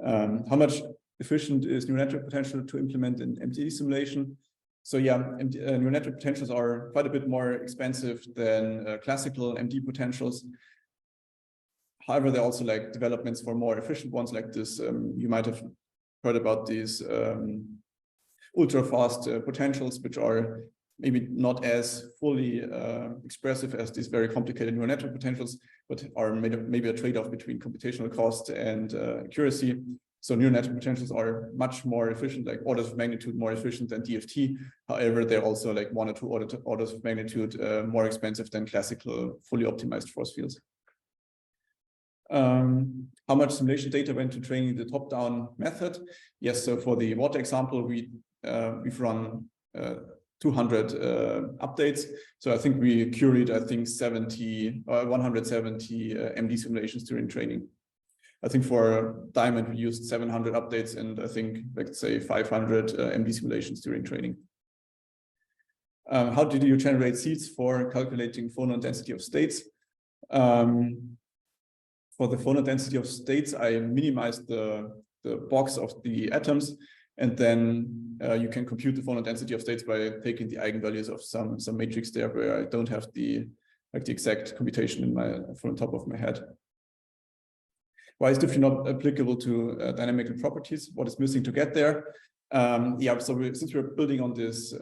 How much efficient is neural network potential to implement in MTE simulation? So yeah, neural network potentials are quite a bit more expensive than classical MD potentials. However, there are also like developments for more efficient ones like this. You might have heard about these ultra-fast potentials, which are maybe not as fully expressive as these very complicated neural network potentials, but are maybe a trade-off between computational cost and accuracy. So neural network potentials are much more efficient, like orders of magnitude more efficient than DiffTRe. However, they're also like 1 or 2 orders of magnitude more expensive than classical fully optimized force fields. How much simulation data went to training the top-down method? Yes, so for the water example, we've run 200 updates. So I think we queried, 170 MD simulations during training. I think for Diamond, we used 700 updates and I think, let's say 500 MD simulations during training. How did you generate seeds for calculating phonon density of states? For the phonon density of states, I minimized the box of the atoms, and then you can compute the phonon density of states by taking the eigenvalues of some matrix there where I don't have the exact computation from the top of my head. Why is DiffTRe not applicable to dynamical properties? What is missing to get there? Since we're building on this this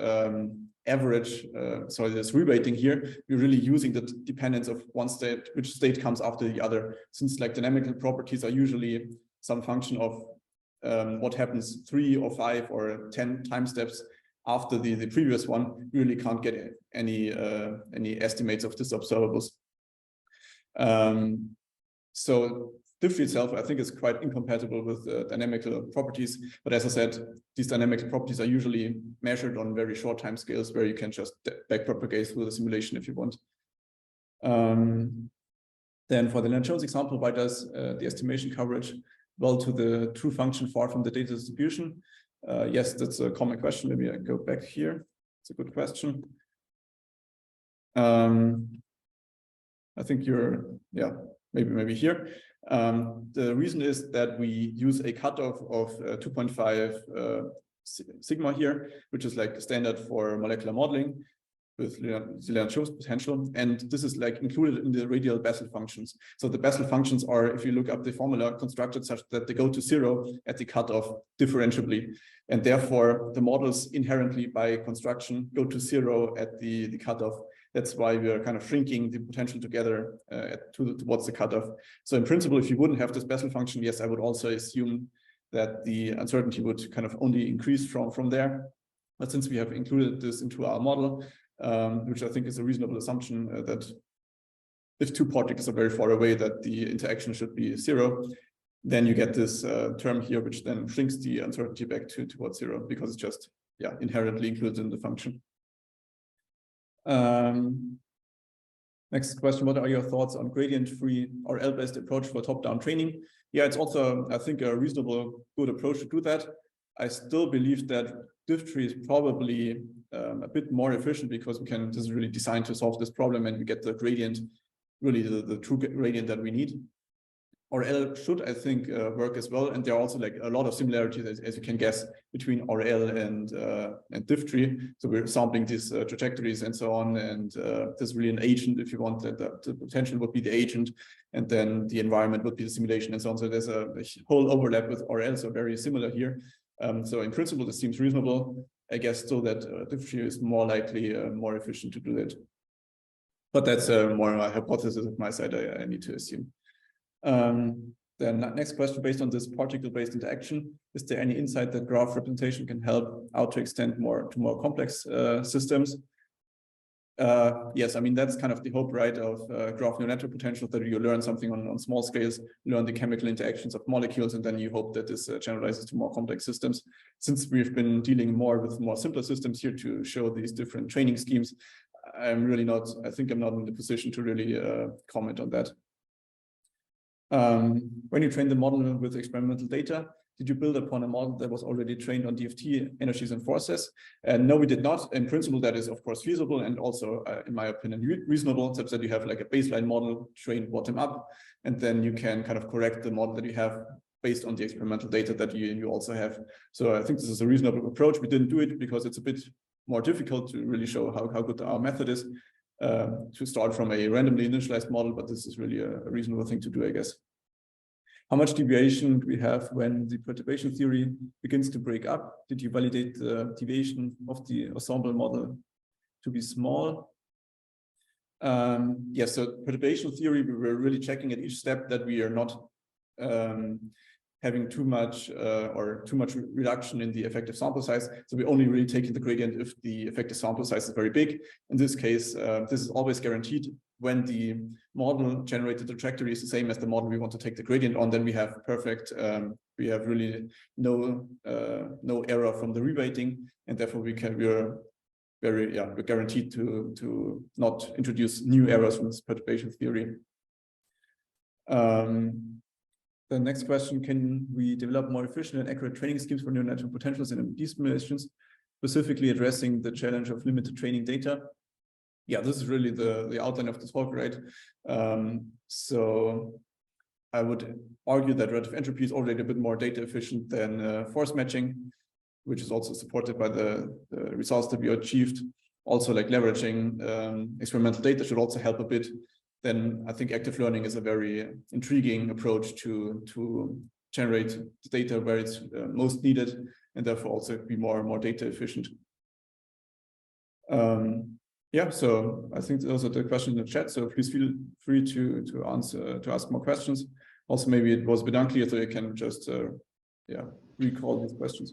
reweighting here, we're really using the dependence of one state, which state comes after the other. Since like dynamical properties are usually some function of what happens 3 or 5 or 10 time steps after the previous one, we really can't get any estimates of these observables. So DiffTRe itself, I think, is quite incompatible with dynamical properties. But as I said, these dynamical properties are usually measured on very short time scales where you can just backpropagate through the simulation if you want. Then for the Lennard-Jones example, why does the estimation coverage well to the true function far from the data distribution? Yes, that's a common question. Maybe I go back here. It's a good question. I think maybe here. The reason is that we use a cutoff of 2.5 sigma here, which is like standard for molecular modeling with Lennard-Jones potential. And this is like included in the radial Bessel functions. So the Bessel functions are, if you look up the formula, constructed such that they go to 0 at the cutoff differentiably. And therefore, the models inherently by construction go to 0 at the cutoff. That's why we are kind of shrinking the potential together towards the cutoff. So in principle, if you wouldn't have this Bessel function, yes, I would also assume that the uncertainty would kind of only increase from there. But since we have included this into our model, which I think is a reasonable assumption that if two particles are very far away, that the interaction should be 0, then you get this term here, which then shrinks the uncertainty back towards 0 because it's just inherently included in the function. Next question, what are your thoughts on gradient-free or L-based approach for top-down training? Yeah, it's also, I think, a reasonable, good approach to do that. I still believe that DiffTRe is probably a bit more efficient because we can just really design to solve this problem and we get the gradient, really the true gradient that we need. RL should, I think, work as well. And there are also like a lot of similarities, as you can guess, between RL and DiffTRe. So we're sampling these trajectories and so on. And there's really an agent, if you want, that the potential would be the agent. And then the environment would be the simulation and so on. So there's a whole overlap with RL, so very similar here. So in principle, this seems reasonable. I guess still that DiffTRe is more likely more efficient to do that. But that's more a hypothesis of my side, I need to assume. Then next question, based on this particle-based interaction, is there any insight that graph representation can help out to extend more to more complex systems? Yes, I mean, that's kind of the hope, right, of graph neural network potential, that you learn something on small scales, learn the chemical interactions of molecules, and then you hope that this generalizes to more complex systems. Since we've been dealing more with more simpler systems here to show these different training schemes, I'm really not, I think I'm not in the position to really comment on that. When you train the model with experimental data, did you build upon a model that was already trained on DFT energies and forces? No, we did not. In principle, that is, of course, feasible and also, in my opinion, reasonable, such that you have like a baseline model trained bottom up, and then you can kind of correct the model that you have based on the experimental data that you also have. So I think this is a reasonable approach. We didn't do it because it's a bit more difficult to really show how good our method is. To start from a randomly initialized model, but this is really a reasonable thing to do, I guess. How much deviation do we have when the perturbation theory begins to break up? Did you validate the deviation of the ensemble model to be small? Yes, so perturbation theory, we were really checking at each step that we are not having too much reduction in the effective sample size. So we only really taking the gradient if the effective sample size is very big. In this case, this is always guaranteed. When the model generated trajectory is the same as the model we want to take the gradient on, then we have perfect, we have really no error from the reweighting, and therefore we're guaranteed to not introduce new errors from this perturbation theory. The next question, can we develop more efficient and accurate training schemes for neural network potentials in these simulations, specifically addressing the challenge of limited training data? Yeah, this is really the outline of the talk, right? So I would argue that relative entropy is already a bit more data efficient than force matching, which is also supported by the results that we achieved. Also, like leveraging experimental data should also help a bit. Then I think active learning is a very intriguing approach to generate the data where it's most needed, and therefore also be more data efficient. Yeah, so I think those are the questions in the chat. So please feel free to ask more questions. Also, maybe it was a bit unclear, so you can just recall these questions.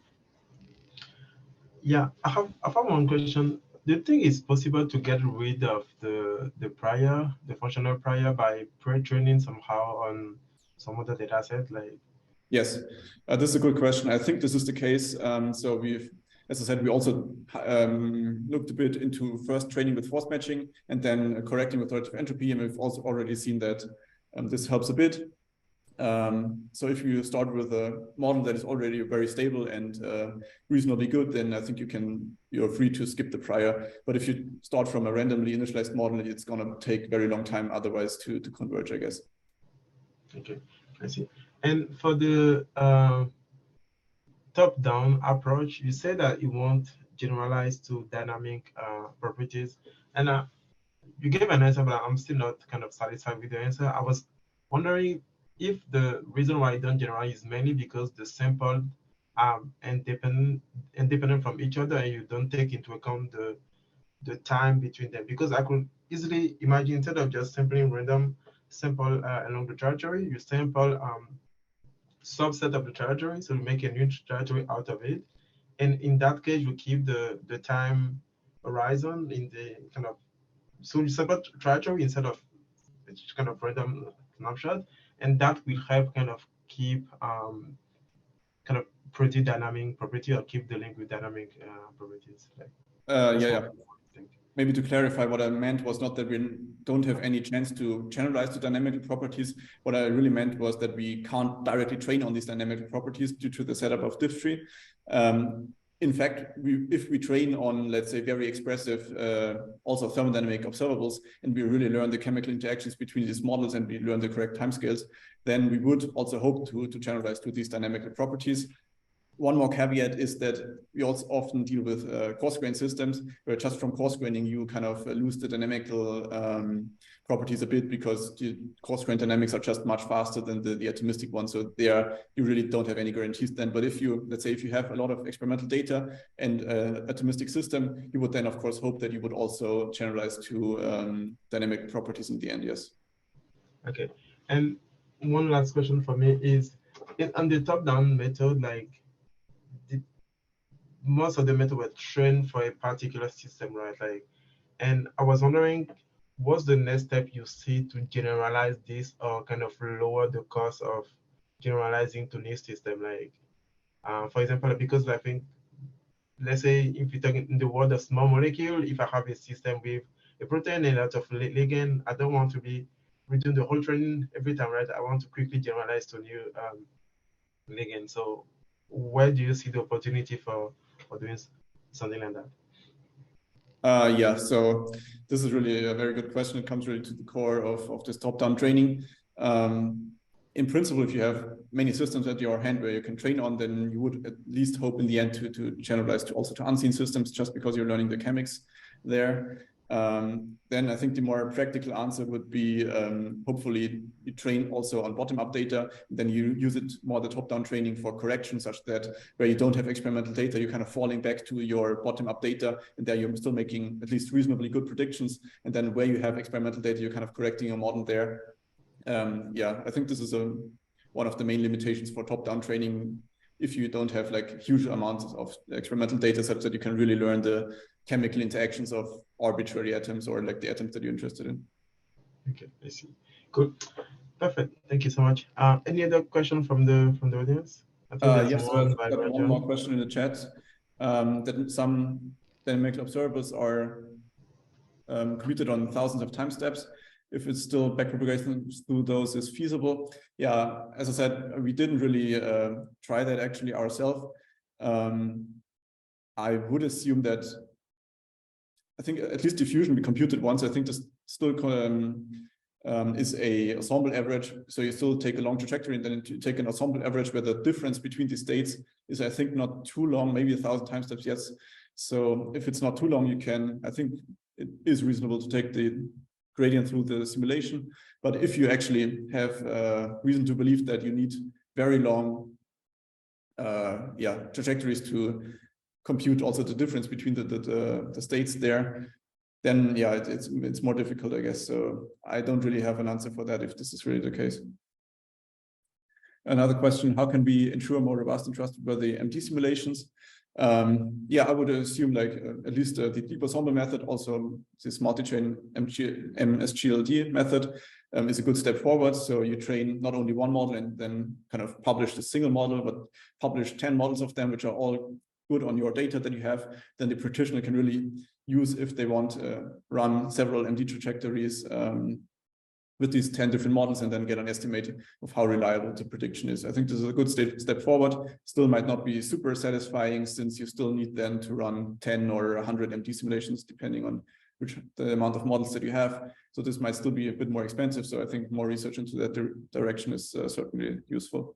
Yeah, I have one question. Do you think it's possible to get rid of the functional prior by pre-training somehow on some other data set? Like, yes, this is a good question. I think this is the case. So we've, as I said, we also looked a bit into first training with force matching and then correcting with relative entropy, and we've also already seen that this helps a bit. So if you start with a model that is already very stable and reasonably good, then I think you're free to skip the prior. But if you start from a randomly initialized model, it's going to take a very long time otherwise to converge, I guess. Okay, I see. And for the top-down approach, you say that you won't generalize to dynamic properties. And you gave an answer, but I'm still not kind of satisfied with the answer. I was wondering if the reason why you don't generalize is mainly because the sample are independent from each other, and you don't take into account the time between them. Because I could easily imagine, instead of just sampling random sample along the trajectory, you sample subset of the trajectory, so you make a new trajectory out of it. And in that case, you keep the time horizon in the kind of, so you sample trajectory instead of kind of random snapshot, and that will help kind of keep kind of pretty dynamic property, or keep the link with dynamic properties. Like, maybe to clarify, what I meant was not that we don't have any chance to generalize the dynamical properties. What I really meant was that we can't directly train on these dynamical properties due to the setup of DiffTRe. In fact, if we train on, let's say, very expressive, also thermodynamic observables, and we really learn the chemical interactions between these models and we learn the correct timescales, then we would also hope to generalize to these dynamical properties. One more caveat is that we also often deal with coarse-grained systems, where just from coarse-graining you kind of lose the dynamical properties a bit, because the coarse-grained dynamics are just much faster than the atomistic ones. So there you really don't have any guarantees then. But if you, let's say, if you have a lot of experimental data and atomistic system, you would then of course hope that you would also generalize to dynamic properties in the end, yes. Okay, and one last question for me is, on the top-down method, like, most of the method were trained for a particular system, right? Like, and I was wondering, what's the next step you see to generalize this, or kind of lower the cost of generalizing to new system? Like, for example, because I think, let's say if you're talking in the world of small molecule, if I have a system with a protein and a lot of ligand, I don't want to be redoing the whole training every time, right? I want to quickly generalize to new ligand. So where do you see the opportunity for doing something like that? Yeah, so this is really a very good question. It comes really to the core of this top-down training. In principle, if you have many systems at your hand where you can train on, then you would at least hope in the end to generalize to also to unseen systems, just because you're learning the chemics there. Then I think the more practical answer would be, hopefully you train also on bottom-up data, then you use it more the top-down training for correction, such that where you don't have experimental data, you're kind of falling back to your bottom-up data, and there you're still making at least reasonably good predictions. And then where you have experimental data, you're kind of correcting your model there. Yeah, I think this is one of the main limitations for top-down training, if you don't have like huge amounts of experimental data such that you can really learn the chemical interactions of arbitrary atoms or like the atoms that you're interested in. Okay, I see. Cool. Perfect. Thank you so much. Any other question from the audience? I think there's yes, one I've got one more question in the chat. That some dynamical observables are computed on thousands of time steps. If it's still backpropagation through those is feasible. Yeah, as I said, we didn't really try that actually ourselves. I would assume that, I think at least diffusion we computed once. I think this still is a ensemble average. So you still take a long trajectory and then you take an ensemble average where the difference between the states is, I think, not too long, maybe 1,000 time steps, yes. So if it's not too long, you can, I think it is reasonable to take the gradient through the simulation. But if you actually have reason to believe that you need very long trajectories to compute also the difference between the states there, then yeah, it's more difficult, I guess. So I don't really have an answer for that if this is really the case. Another question, how can we ensure more robust and trustworthy MT simulations? Yeah, I would assume like at least the deep ensemble method, also this multi-chain MSGLD method is a good step forward. So you train not only one model and then kind of publish the single model, but publish 10 models of them, which are all good on your data that you have. Then the practitioner can really use, if they want, run several MD trajectories with these 10 different models and then get an estimate of how reliable the prediction is. I think this is a good step forward. Still might not be super satisfying, since you still need then to run 10 or 100 MD simulations, depending on the amount of models that you have. So this might still be a bit more expensive. So I think more research into that direction is certainly useful.